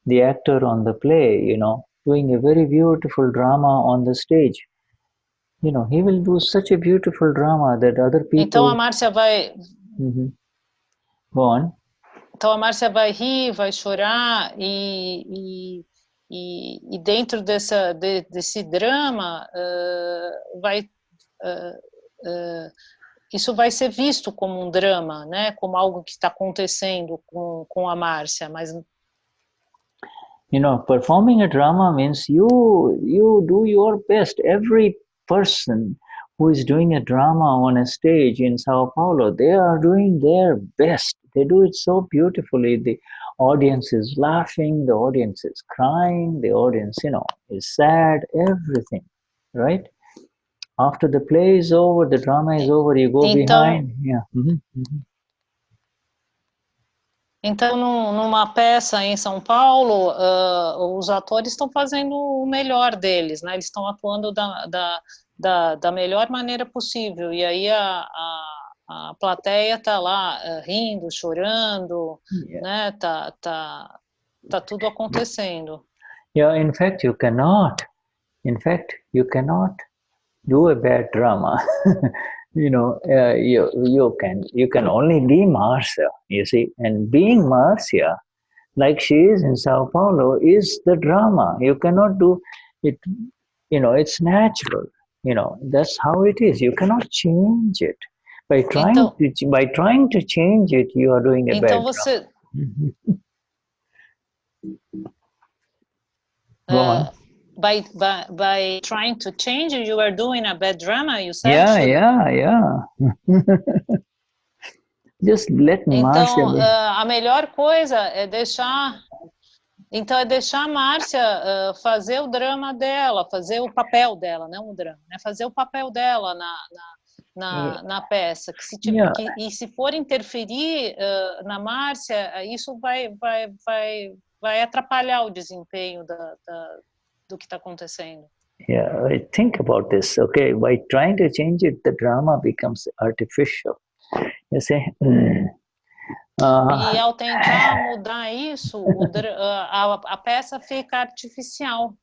the actor on the play, you know, doing a very beautiful drama on the stage. You know, he will do such a beautiful drama that other people... Então a Márcia vai... Go on. Então a Márcia vai rir, vai chorar e dentro desse drama isso vai ser visto como um drama, né? Como algo que está acontecendo com a Márcia, mas you know, performing a drama means you do your best. Every person who is doing a drama on a stage in Sao Paulo, they are doing their best. They do it so beautifully. The audience is laughing, the audience is crying, the audience, you know, is sad, everything, right? After the play is over, the drama is over, you go behind. Yeah. Então, numa peça em São Paulo, os atores estão fazendo o melhor deles, né? Eles estão atuando da melhor maneira possível. E aí a plateia está lá rindo, chorando, né? Tá tudo acontecendo. Yeah, in fact, you cannot do a bad drama. You know, you can only be Marcia, you see, and being Marcia, like she is in Sao Paulo, is the drama. You cannot do it, you know, it's natural, you know, that's how it is. You cannot change it. By trying to change it, you are doing a bad drama. Go on. By trying to change it, you are doing a bad drama, you said? Yeah. Just let Marcia. Então, a melhor coisa é deixar a Márcia fazer o drama dela, fazer o papel dela, não o drama, né? Fazer o papel dela na peça. E se for interferir na Márcia, isso vai atrapalhar o desempenho do que está acontecendo. Yeah, think about this, okay? By trying to change it, the drama becomes artificial. You see? E ao tentar mudar isso, a peça fica artificial.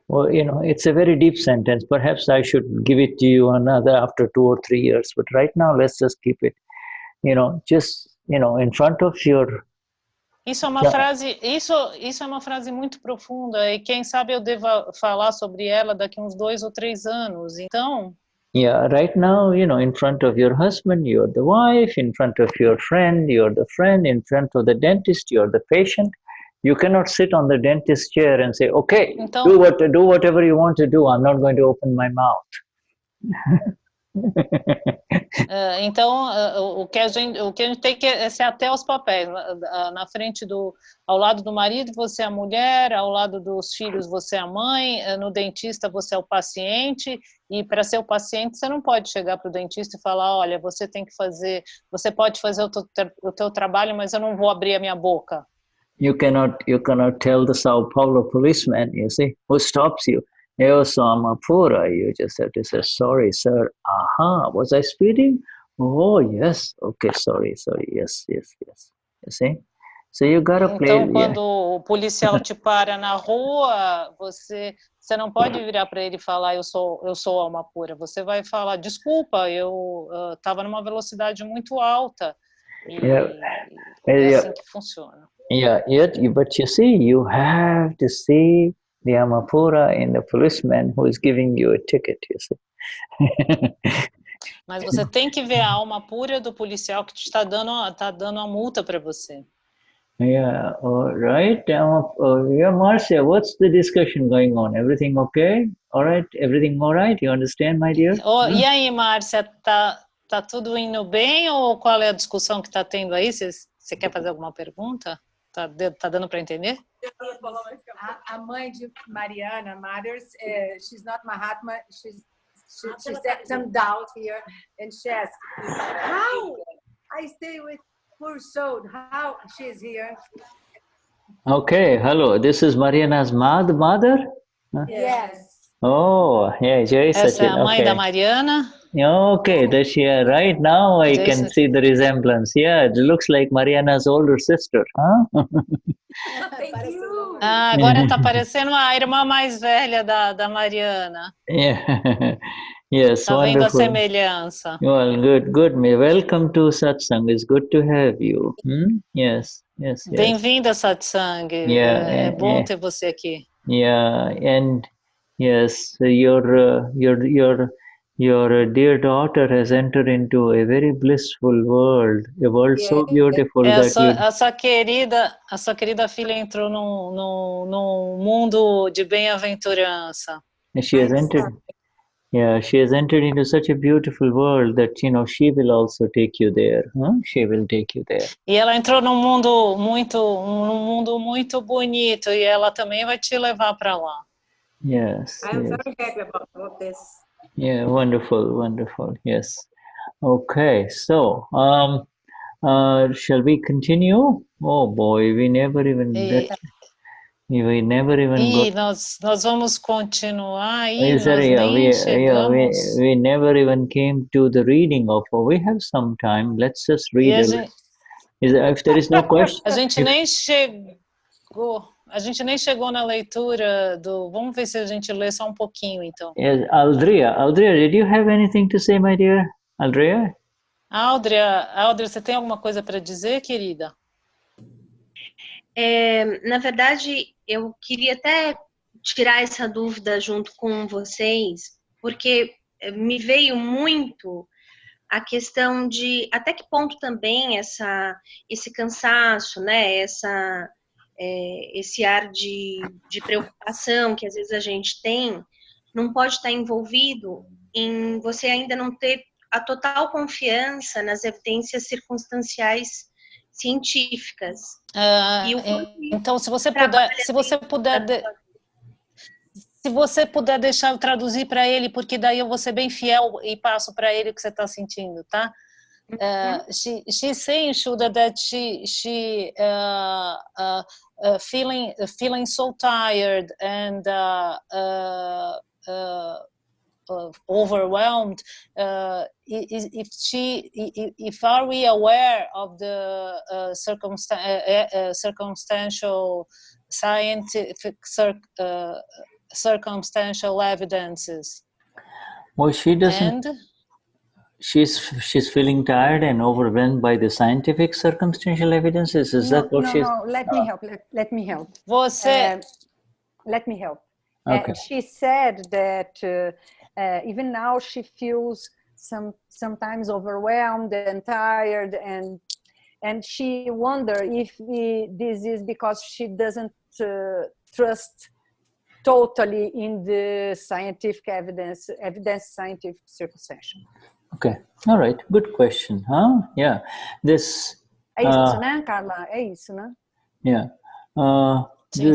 Well, you know, it's a very deep sentence. Perhaps I should give it to you another after 2 or 3 years. But right now, let's just keep it, you know, just, you know, in front of your... Isso é uma frase, isso é uma frase muito profunda e quem sabe eu deva falar sobre ela daqui uns 2 ou 3 anos. Então, Yeah, right now, you know, in front of your husband, you're the wife. In front of your friend, you're the friend. In front of the dentist, you're the patient. You cannot sit on the dentist chair and say, okay, então, do whatever you want to do. I'm not going to open my mouth. Então, o que a gente tem que é ser até os papéis. Na frente ao lado do marido, você é a mulher, ao lado dos filhos, você é a mãe, no dentista, você é o paciente, e para ser o paciente, você não pode chegar para o dentista e falar, olha, você pode fazer o teu trabalho, mas eu não vou abrir a minha boca. You cannot tell the Sao Paulo policeman, you see, who stops you. Eu sou uma pura. You just have to say, sorry, sir. Aha, was I speeding? Oh, yes. Okay, sorry. Yes. You see? So you gotta play. Então, quando o policial te para na rua, você não pode virar para ele e falar, eu sou alma pura. Você vai falar, desculpa, eu estava numa velocidade muito alta. É assim que funciona. Yeah, but you see, you have to see the Amapura in the policeman who is giving you a ticket, you see. Mas você tem que ver a alma pura do policial que te está dando a multa para você. Yeah, all right. Yeah, Marcia, what's the discussion going on? Everything okay? All right, everything all right? You understand, my dear? E aí, Márcia, tá tudo indo bem ou qual é a discussão que está tendo aí? Você quer fazer alguma pergunta? Tá dando para entender? A mãe de Mariana Matters, she's not Mahatma, she's some doubt here, and she asks, how I stay with poor soul, how she's here? Okay, hello, this is Mariana's mother? Yes. Oh, yeah, Jay Essa Sachin. é a mãe da Mariana. Okay, that's right now I can see the resemblance. Yeah, it looks like Mariana's older sister, huh? Thank you. Agora está parecendo a irmã mais velha da Mariana. Yeah. Yes, tá wonderful. Vendo a semelhança. Well, good. Welcome to Satsang. It's good to have you. Yes. Bem-vinda, Satsang. É bom ter você aqui. Yeah, and yes, your dear daughter has entered into a very blissful world, a world so beautiful a sua querida filha entrou num mundo de bem-aventurança. She has entered into such a beautiful world that, you know, she will also take you there. She will take you there. E ela entrou num mundo muito bonito e ela também vai te levar para lá. Yes. I'm very happy about this. Yeah, wonderful. Yes. Okay, so shall we continue? Oh boy, we never even got. Nós vamos continuar we never even came to the reading of. We have some time. Let's just read. If there is no question. A gente nem chegou na leitura do. Vamos ver se a gente lê só um pouquinho, então. Yes, Aldria, did you have anything to say, my dear? Aldria, você tem alguma coisa para dizer, querida? Na verdade, eu queria até tirar essa dúvida junto com vocês, porque me veio muito a questão de até que ponto também esse cansaço, né, esse ar de preocupação que às vezes a gente tem, não pode estar envolvido em você ainda não ter a total confiança nas evidências circunstanciais científicas. Então, se você puder deixar eu traduzir para ele, porque daí eu vou ser bem fiel e passo para ele o que você está sentindo, tá? She's saying, Shuddha, that she feeling so tired and overwhelmed. If are we aware of the circumstantial scientific circumstantial evidences. Well, she doesn't. And She's feeling tired and overwhelmed by the scientific circumstantial evidences. Is that what she's? No. Let me help. Let me help. você... Let me help. Okay. She said that even now she feels sometimes overwhelmed and tired, and she wonder if this is because she doesn't trust totally in the scientific evidence scientific circumstantial. Okay. All right. Good question. Huh? Yeah. This. É isso, né, Carla? É isso, né? Yeah. See,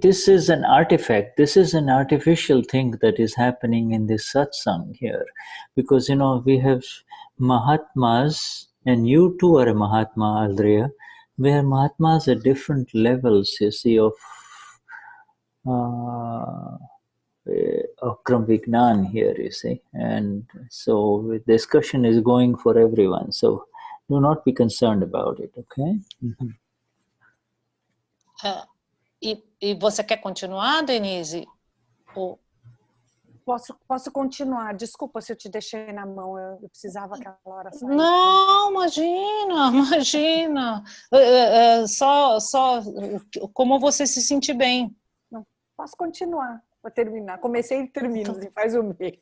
this is an artifact. This is an artificial thing that is happening in this satsang here, because we have Mahatmas, and you too are a Mahatma, Aldrea. We have Mahatmas at different levels. You see, of Akram Vignan here, you see, and so the discussion is going for everyone. So do not be concerned about it, okay? Mm-hmm. E você quer continuar, Denize? Posso continuar. Desculpa se eu te deixei na mão. Eu precisava aquela hora sair. Não, imagina. Só como você se sentir bem. Não, posso continuar. Vou terminar. Comecei e termino. Assim, faz o meio.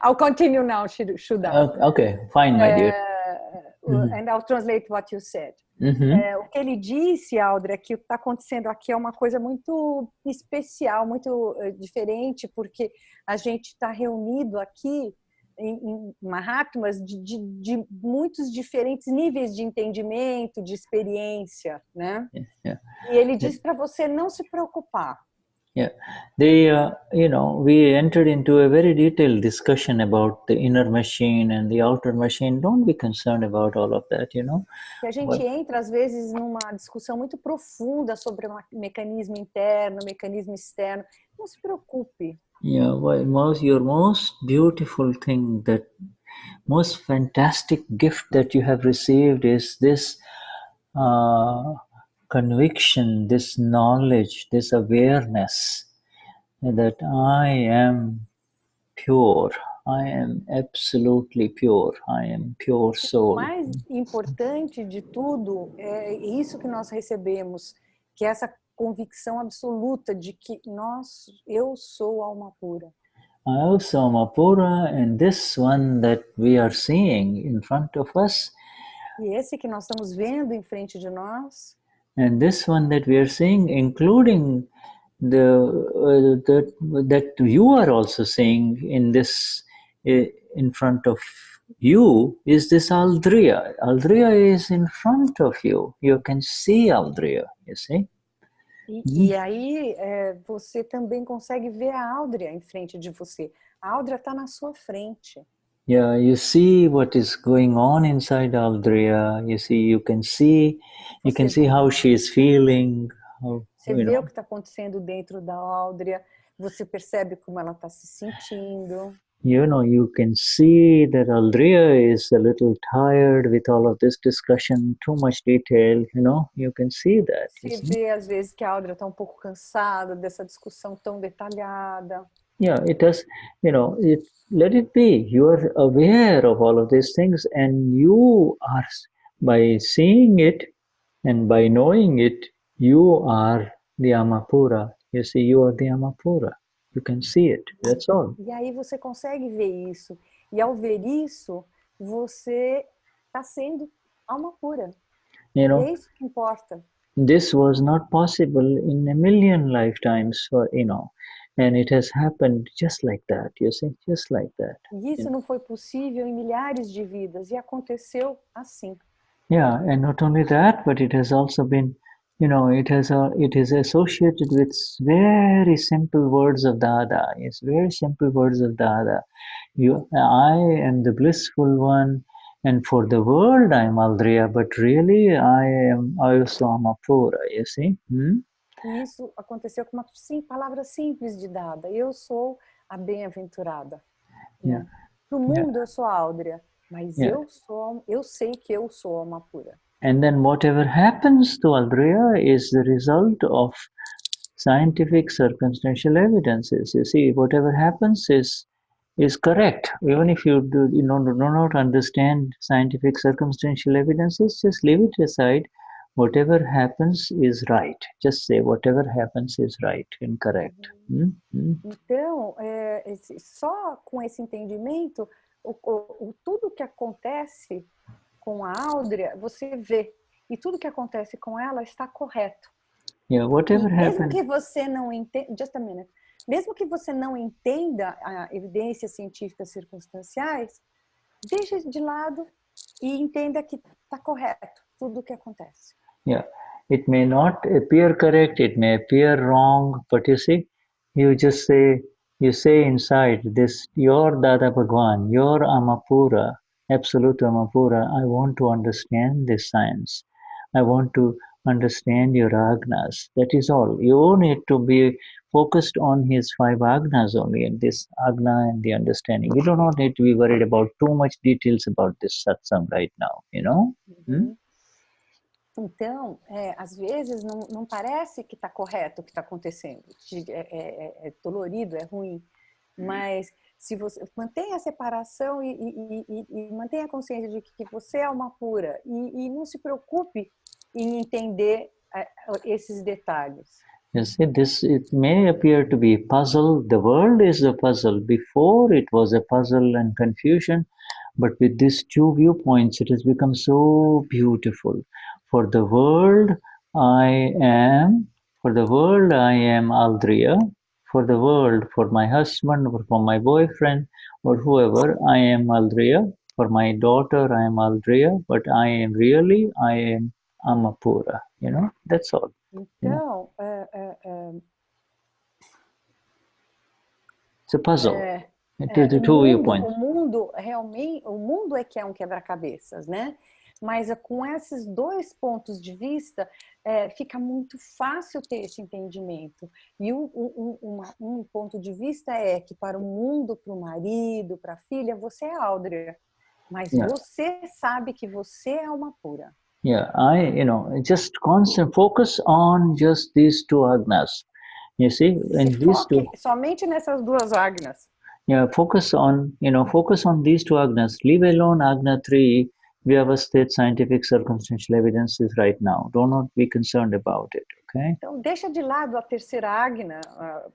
I'll continue now, Shuddha. Okay, fine, my dear. And I'll translate what you said. O que ele disse, Aldra, que o que está acontecendo aqui é uma coisa muito especial, muito diferente, porque a gente está reunido aqui em Mahatmas de muitos diferentes níveis de entendimento, de experiência, né? Yeah. E ele disse para você não se preocupar. Yeah, we entered into a very detailed discussion about the inner machine and the outer machine. Don't be concerned about all of that, E a gente entra, às vezes, numa discussão muito profunda sobre o mecanismo interno, o mecanismo externo. Não se preocupe. Yeah, your most beautiful thing, that most fantastic gift that you have received is this conviction, this knowledge, this awareness that I am pure, I am absolutely pure, I am pure soul. O mais importante de tudo é isso que nós recebemos, que é essa convicção absoluta de que eu sou alma pura. I also am alma pura, and this one that we are seeing in front of us, e esse que nós estamos vendo em frente de nós, and this one that we are seeing, including that you are also seeing in this, in front of you, is this Aldrea. Aldrea is in front of you. You can see Aldrea, you see? E aí você também consegue ver a Aldrea em frente de você. A Aldrea está na sua frente. Yeah, you see what is going on inside Aldrea. You can see how she is feeling. Você vê o que está acontecendo dentro da Aldrea. Você percebe como ela está se sentindo. You can see that Aldrea is a little tired with all of this discussion, too much detail, you can see that. Você vê às vezes que a Aldrea está um pouco cansada dessa discussão tão detalhada. Yeah, it does, let it be. You are aware of all of these things, and you are, by seeing it and by knowing it, you are the Amapura. You see, you are the Amapura. You can see it, that's all. E aí você consegue ver isso. E ao ver isso, você está sendo alma pura. É isso que importa. This was not possible in a million lifetimes, and it has happened just like that, you see, just like that. E isso não foi possível em milhares de vidas, e aconteceu assim. Yeah, and not only that, but it has also been, it is associated with very simple words of Dada. It's very simple words of Dada. I am the blissful one, and for the world I am Aldrea, but really I am also Amapura, you see? E isso aconteceu com palavra simples de Dada. Eu sou a bem-aventurada. Yeah. Para o mundo eu sou a Aldrea, mas eu sei que eu sou alma pura. And then whatever happens to Aldrea is the result of scientific circumstantial evidences. You see, whatever happens is correct. Even if you do not understand scientific circumstantial evidences, just leave it aside. Whatever happens is right. Just say whatever happens is right and correct. Então, só com esse entendimento, tudo que acontece com a Áudrea, você vê. E tudo que acontece com ela está correto. Yeah, whatever happens. Mesmo que você não entenda, just a minute. Mesmo que você não entenda a evidências científicas circunstanciais, deixe de lado e entenda que está correto tudo o que acontece. Yeah, it may not appear correct, it may appear wrong, but you see, you say inside this, your Dada Bhagwan, your Amapura, absolute Amapura, I want to understand this science. I want to understand your agnas. That is all. You need to be focused on his 5 agnas only, and this agna and the understanding. You do not need to be worried about too much details about this satsang right now, you know? Então, às vezes não parece que está correto o que está acontecendo. É dolorido, é ruim. Mas se você mantém a separação e mantém a consciência de que você é uma pura e não se preocupe em entender esses detalhes. You see, it may appear to be a puzzle. The world is a puzzle. Before it was a puzzle and confusion, but with these 2 viewpoints, it has become so beautiful. For the world, I am Aldriya. For the world, for my husband, or for my boyfriend, or whoever, I am Aldriya. For my daughter, I am Aldriya. But I am Amapura. You know, that's all. Então, it's a puzzle. O mundo realmente, o mundo é que é um quebra-cabeças, né? Mas com esses 2 pontos de vista, fica muito fácil ter esse entendimento. E um ponto de vista é que para o mundo, para o marido, para a filha, você é Áudrea. Mas você sabe que você é uma pura. Yeah, just constant focus on just these 2 agnas. You see, and these 2. Somente nessas 2 agnas. Yeah, focus on these 2 agnas. Leave alone agna 3. Vyavasthit scientific circumstantial evidences right now. Do not be concerned about it, okay? Então, deixa de lado a terceira agna,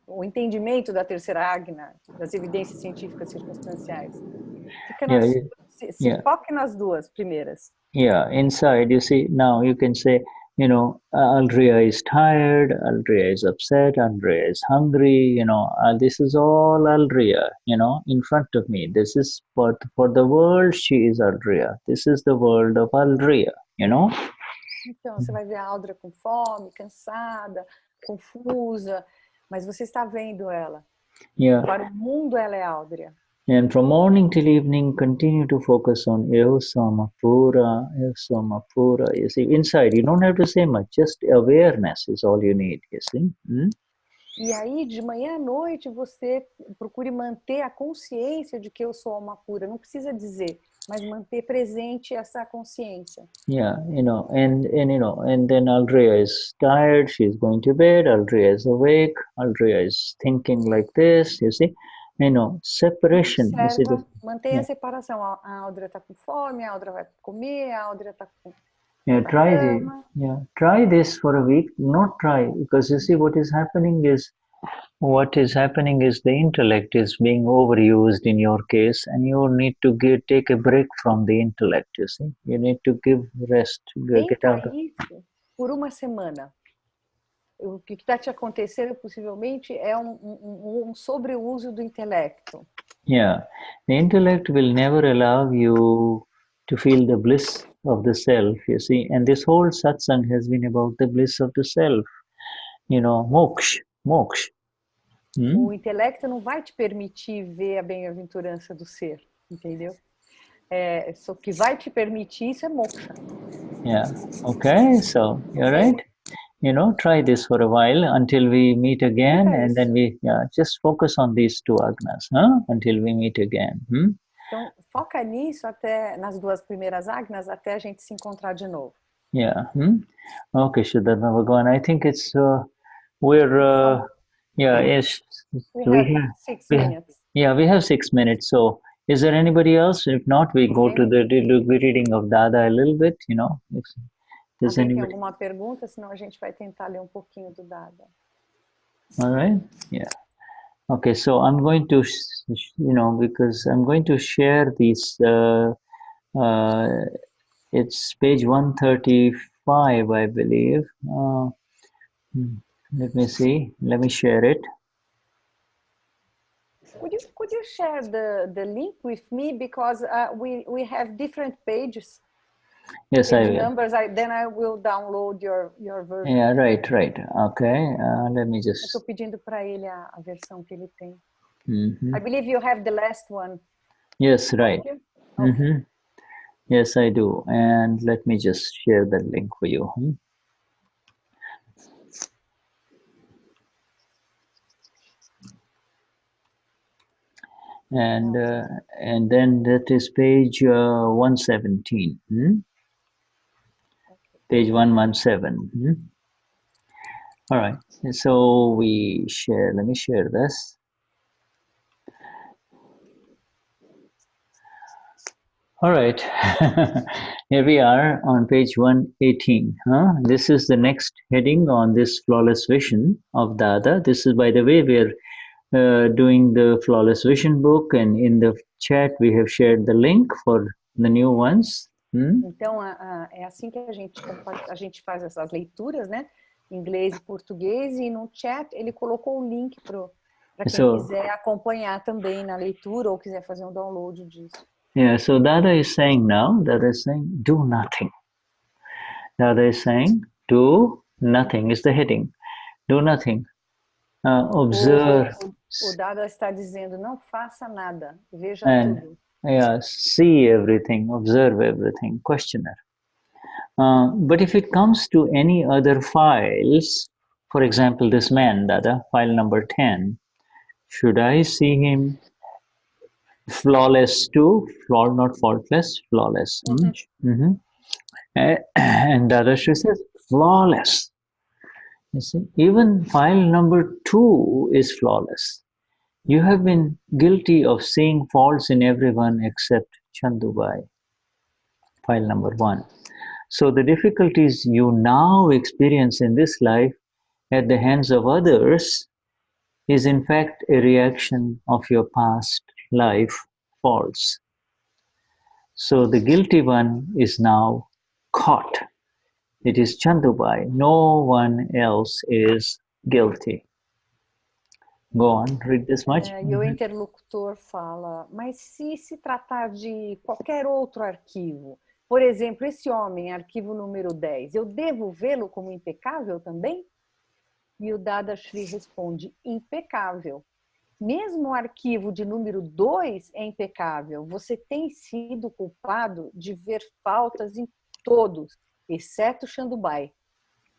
o entendimento da terceira agna, das evidências científicas circunstanciais. Foque nas 2 primeiras. Yeah, inside, you see, now you can say, Aldriya is tired, Aldriya is upset, Aldriya is hungry, this is all Aldriya, in front of me. This is for the world, she is Aldriya. This is the world of Aldriya, Então, você vai ver a Áudrea com fome, cansada, confusa, mas você está vendo ela. Yeah. Para o mundo, ela é Áudrea. And from morning till evening, continue to focus on Samapura. You see, inside, you don't have to say much, just awareness is all you need, you see. E aí, de manhã à noite, você procure manter a consciência de que eu sou alma pura. Não precisa dizer, mas manter presente essa consciência. Yeah, and then Aldriya is tired, she's going to bed, Aldriya is awake, Aldriya is thinking like this, you see. Separation. Mantenha a separação. A Áudrea está com fome, a Áudrea vai comer, a Áudrea está com... Try this for a week. Not try, because you see what is happening is the intellect is being overused in your case, and you need to take a break from the intellect, you see. You need to give rest. Get out of... isso por uma semana. O que está te acontecendo possivelmente é um sobreuso do intelecto. Yeah, the intellect will never allow you to feel the bliss of the self, you see, and this whole satsang has been about the bliss of the self, moksha. O intelecto não vai te permitir ver a bem-aventurança do ser, entendeu? Só que vai te permitir isso é moksha. Yeah, okay, so you're right. Try this for a while until we meet again, and then we just focus on these 2 agnas, until we meet again. Então, foca nisso nas 2 primeiras agnas até a gente se encontrar de novo. Yeah. Okay, Shuddhatma Bhagavan, I think it's we're yeah, yes, We we have have 6 we minutes. yeah, we have 6 minutes. So is there anybody else? If not, we go to the reading of Dada a little bit, you know. If there's Alguém tem anybody. alguma pergunta? Senão a gente vai tentar ler um pouquinho do Dada. All right. Yeah. Okay. So I'm going to, you know, because I'm going to share these. It's page 135, I believe. Let me see. Let me share it. Could you share the link with me, because we have different pages. Yes, I will. Numbers. Then I will download your version. Yeah, right. Okay. Let me just. Estou pedindo para ele a versão que ele tem. Mm-hmm. I believe you have the last one. Yes, right. Okay. Mm-hmm. Yes, I do. And let me just share the link for you. And then that is page 117. Page 117. All right. So we share. Let me share this. All right. Here we are on page 118. This is the next heading on this flawless vision of Dada. This is, by the way, we're doing the Flawless Vision book, and in the chat we have shared the link for the new ones. Então, é assim que a gente faz essas leituras, né? Inglês e português, e no chat ele colocou o link para quem quiser acompanhar também na leitura ou quiser fazer um download disso. Yeah, so Dada is saying now, do nothing. Dada is saying, do nothing is the heading. Do nothing. Observe. O Dada está dizendo, não faça nada, veja tudo. Yeah, see everything, observe everything, questioner. But if it comes to any other files, for example, this man, Dada, file number 10, should I see him flawless too? Not faultless, flawless. Mm-hmm. And Dadashri says, flawless. You see, even file number 2 is flawless. You have been guilty of seeing faults in everyone except Chandubai. File number 1. So the difficulties you now experience in this life at the hands of others is in fact a reaction of your past life faults. So the guilty one is now caught. It is Chandubai. No one else is guilty. Go on, read this much. E o interlocutor fala, mas se tratar de qualquer outro arquivo, por exemplo, esse homem, arquivo número 10, eu devo vê-lo como impecável também? E o Dadashri responde, impecável. Mesmo o arquivo de número 2 é impecável. Você tem sido culpado de ver faltas em todos, exceto Chandubai.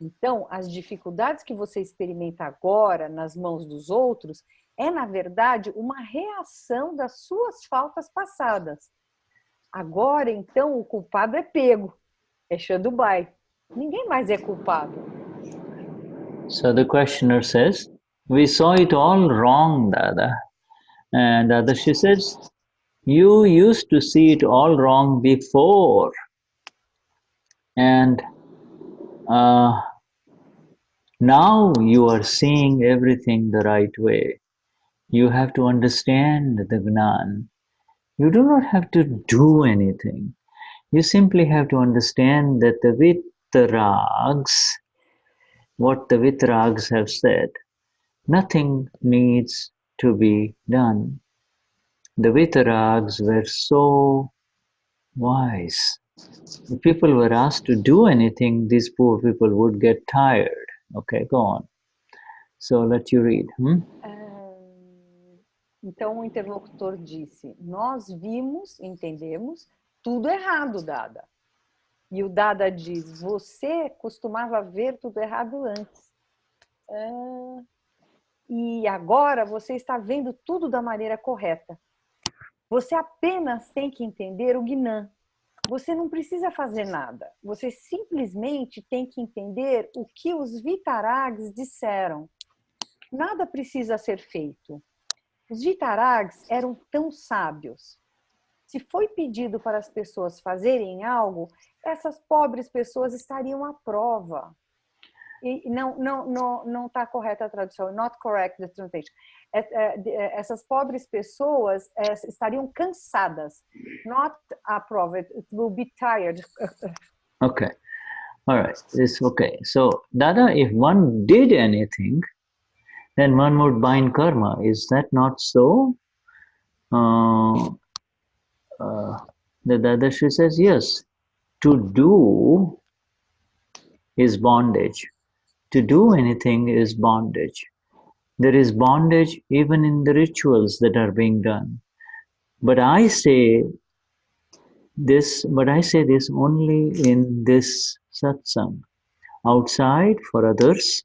Então, as dificuldades que você experimenta agora nas mãos dos outros é, na verdade, uma reação das suas faltas passadas. Agora, então, o culpado é pego. É Chandubai. Ninguém mais é culpado. So the questioner says, we saw it all wrong, Dada. And Dadashri says, you used to see it all wrong before. And now you are seeing everything the right way. You have to understand the Gnan. You do not have to do anything. You simply have to understand that the Vitarags, what the Vitarags have said, nothing needs to be done. The Vitarags were so wise. If people were asked to do anything, these poor people would get tired. Okay, go on. So let you read. Então o interlocutor disse, nós vimos, entendemos, tudo errado, Dada. E o Dada diz, você costumava ver tudo errado antes. E agora você está vendo tudo da maneira correta. Você apenas tem que entender o Gnan. Você não precisa fazer nada. Você simplesmente tem que entender o que os Vitarags disseram. Nada precisa ser feito. Os Vitarags eram tão sábios. Se foi pedido para as pessoas fazerem algo, essas pobres pessoas estariam à prova. E não está correta a tradução. Not correct the translation. Essas pobres pessoas estariam cansadas. Not a prova. It will be tired. Okay. All right. It's okay. So, Dada, if one did anything, then one would bind karma. Is that not so? The Dadashri says, yes. To do is bondage. To do anything is bondage. There is bondage even in the rituals that are being done. But I say this only in this satsang. Outside, for others,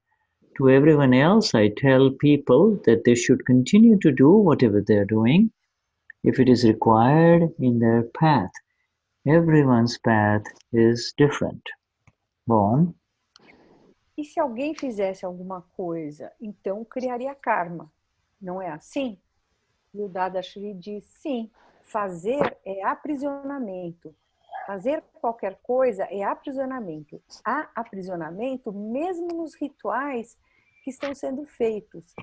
to everyone else, I tell people that they should continue to do whatever they are doing if it is required in their path. Everyone's path is different. Go on. E se alguém fizesse alguma coisa, então criaria karma. Não é assim? E o Dadashri diz, sim, fazer é aprisionamento. Fazer qualquer coisa é aprisionamento. Há aprisionamento mesmo nos rituais que estão sendo feitos.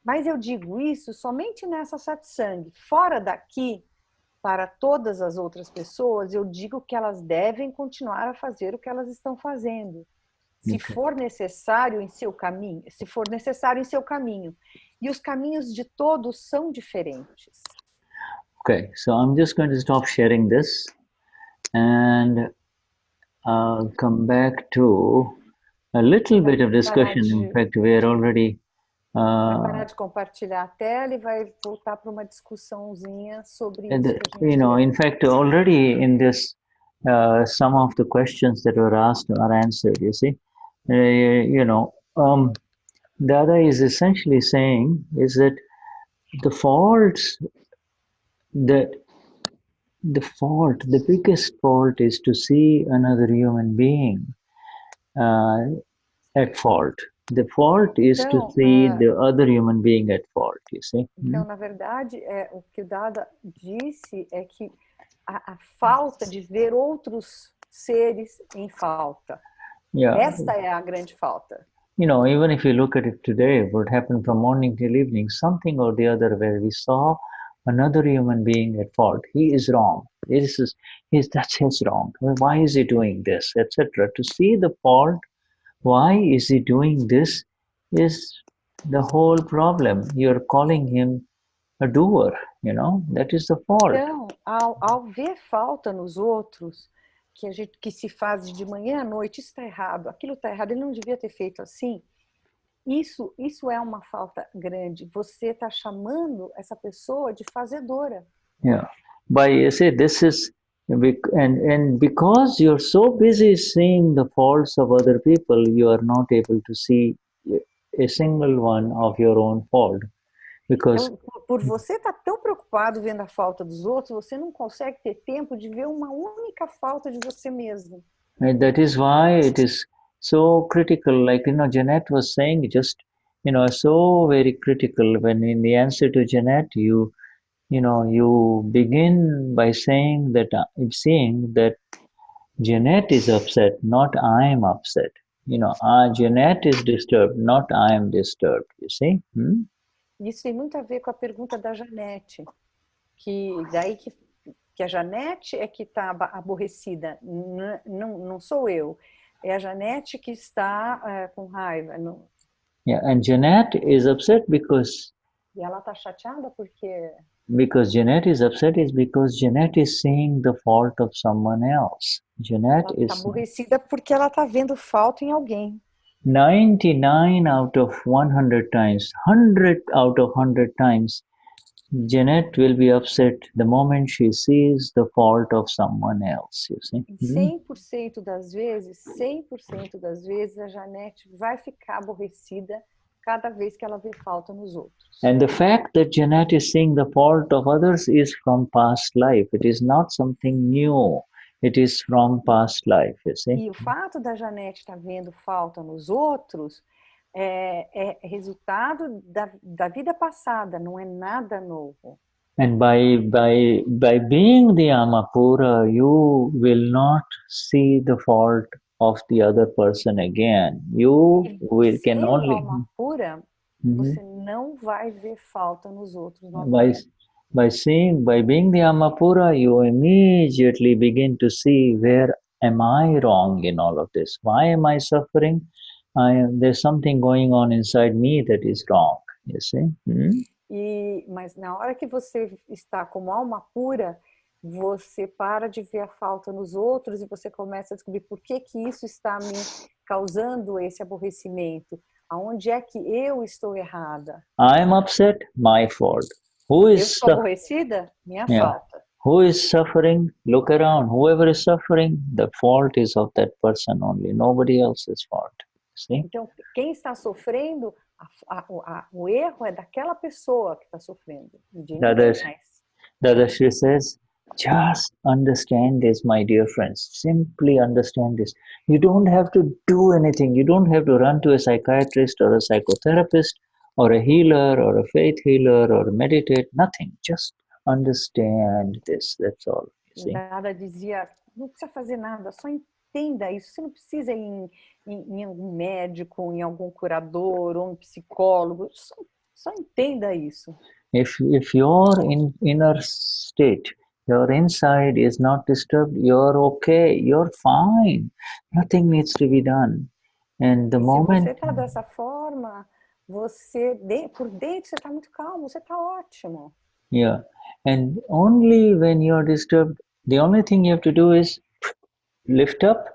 Mas eu digo isso somente nessa satsang. Fora daqui, para todas as outras pessoas, eu digo que elas devem continuar a fazer o que elas estão fazendo. Se for necessário em seu caminho, se for necessário em seu caminho. E os caminhos de todos são diferentes. Okay, so I'm just going to stop sharing this and come back to a little bit of discussion. In fact, we are already vai parar de compartilhar a tela e vai voltar para uma discussãozinha sobre isso. In fact, already in this, some of the questions that were asked are answered. You see, Dada is essentially saying is that the biggest fault is to see another human being at fault. The fault is to see the other human being at fault, you see. Então, na verdade, o que o Dada disse é que a falta de ver outros seres em falta. Yeah. Esta é a grande falta. Even if you look at it today, what happened from morning till evening, something or the other where we saw another human being at fault. He is wrong. That's his wrong. Why is he doing this, etc. To see the fault, why is he doing this, is the whole problem. You're calling him a doer, that is the fault. Então, ao ver falta nos outros, que se faz de manhã à noite, isso está errado, aquilo está errado, ele não devia ter feito assim. Isso é uma falta grande. Você está chamando essa pessoa de fazedora. Yeah. But you say this is, and because you're so busy seeing the faults of other people, you are not able to see a single one of your own fault. Because por você estar tão preocupado vendo a falta dos outros, você não consegue ter tempo de ver uma única falta de você mesmo. And that is why it is so critical, like Jeanette was saying, just so very critical when in the answer to Jeanette you begin by saying that Jeanette is upset, not I am upset. Jeanette is disturbed, not I am disturbed, you see? Isso tem muito a ver com a pergunta da Janete, que a Janete é que está aborrecida, não sou eu, é a Janete que está com raiva. Não. Yeah, and Jeanette is upset because. E ela está chateada porque. Because Jeanette is upset is because Jeanette is seeing the fault of someone else. Jeanette ela está aborrecida porque ela está vendo falta em alguém. 99 out of 100 times, 100 out of 100 times, Jeanette will be upset the moment she sees the fault of someone else, you see. 100% das vezes, a Janete vai ficar aborrecida cada vez que ela vê falta nos outros. And the fact that Jeanette is seeing the fault of others is from past life. It is not something new. It is from past life, you see. E o fato da Janete estar vendo falta nos outros é resultado da vida passada, não é nada novo. And by being the Amapura, you will not see the fault of the other person again. You can only... Amapura, você não vai ver falta nos outros novamente. By being the Amapura, you immediately begin to see, where am I wrong in all of this? Why am I suffering? There's something going on inside me that is wrong, you see. Mas na hora que você está como alma pura, você para de ver a falta nos outros e você começa a descobrir por que isso está me causando esse aborrecimento. Aonde é que eu estou errada? I'm upset, my fault. Eu estou aborrecida? Minha falta. Who is suffering? Look around. Whoever is suffering, the fault is of that person only. Nobody else's fault. See? Então, quem está sofrendo, o erro é daquela pessoa que está sofrendo. Dadashri says, just understand this, my dear friends. Simply understand this. You don't have to do anything. You don't have to run to a psychiatrist or a psychotherapist or a healer or a faith healer or meditate. Nothing. Just understand this. That's all. You see? Dada dizia, não precisa fazer nada, só entenda isso. Você não precisa ir em algum médico, em algum curador ou um psicólogo. Só entenda isso. If your inner state, your inside is not disturbed, you're okay, you're fine. Nothing needs to be done. And the moment... Se você está dessa forma, você, por dentro, você está muito calmo, você está ótimo. Yeah. And only when you're disturbed, the only thing you have to do is lift up,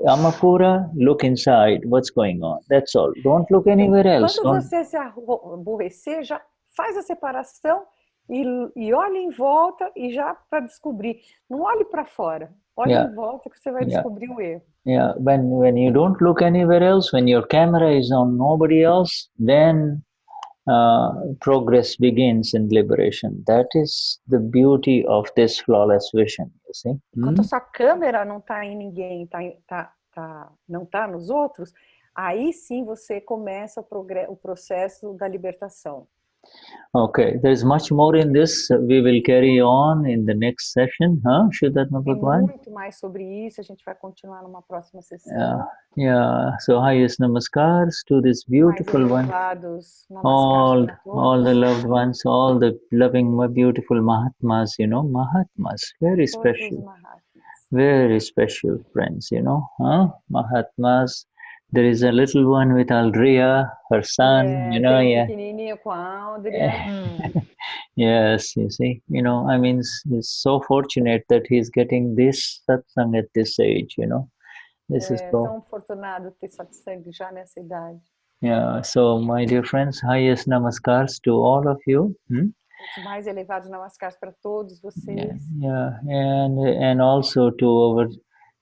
Amapura, look inside, what's going on. That's all. Don't look anywhere else. Quando você se aborrecer, já faz a separação e olhe em volta e já para descobrir. Não olhe para fora. Olhe em volta que você vai descobrir o erro. Yeah, when you don't look anywhere else, when your camera is on nobody else, then progress begins in liberation. That is the beauty of this flawless vision, you see. Quando a sua câmera não está em ninguém, não está nos outros, aí sim você começa o processo da libertação. Okay, there's much more in this. We will carry on in the next session, Vishuddhatma Bhagwan? Tem muito mais sobre isso, a gente vai continuar numa próxima sessão. So highest namaskars to this beautiful one. All the loved ones, all the loving, beautiful Mahatmas, Mahatmas, very special. Very special friends, Mahatmas. There is a little one with Aldria, her son, pequenininho com a Aldria. Yes, you see, he's so fortunate that he's getting this satsang at this age, This is so... tão afortunado ter satsang já nessa idade. Yeah, so my dear friends, highest namaskars to all of you. Os mais elevados namaskars para todos vocês. And also to our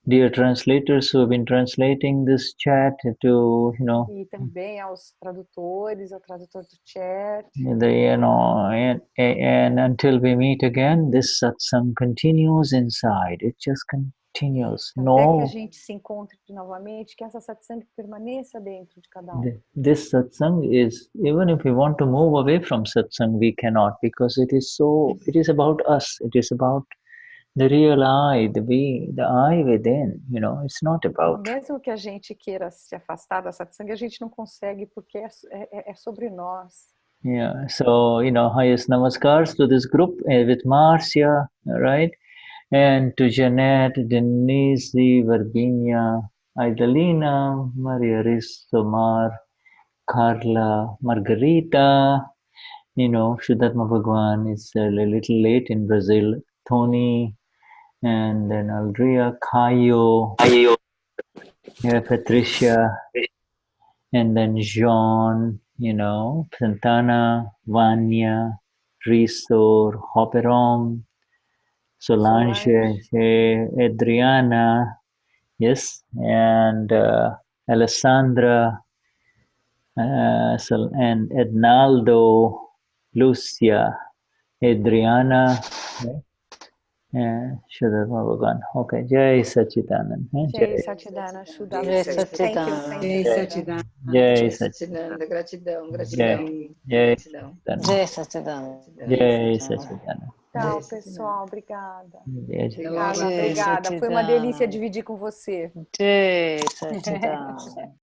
dear translators who have been translating this chat to, E também aos tradutores, ao tradutor do chat. And until we meet again, this satsang continues inside. It just continues. Até que a gente se encontre novamente, que essa satsang permaneça dentro de cada This satsang is, even if we want to move away from satsang, we cannot, because it is about us. It is about the real I, the I within, it's not about... Mesmo que a gente queira se afastar da satsang, a gente não consegue porque é sobre nós. Yeah, so, highest namaskars to this group with Marcia, right? And to Jeanette, Denize, Virginia, Idalina, Maria Ristomar, Carla, Margarita, Vishuddhatma Bhagwan is a little late in Brazil, Tony, and then Aldria, Caio, Patricia, and then Jean, Santana, Vanya, Risor, Hopperom, Solange, Adriana, yes, and Alessandra, and Ednaldo, Lucia, Adriana, Shuddhatma Bhagavan. Okay, Jai Sachidanand. Jai Satidana, Shuddha. Jai Thank you, Satidana. thank you. Jai Satidana, Sachidanand. gratidão, Jai gratidão. Jai Satidana. Jai Sachidanand. Tchau, pessoal. Obrigada. Jai Sachidanand. Carla, obrigada. Foi uma delícia dividir com você. Jai Satidana.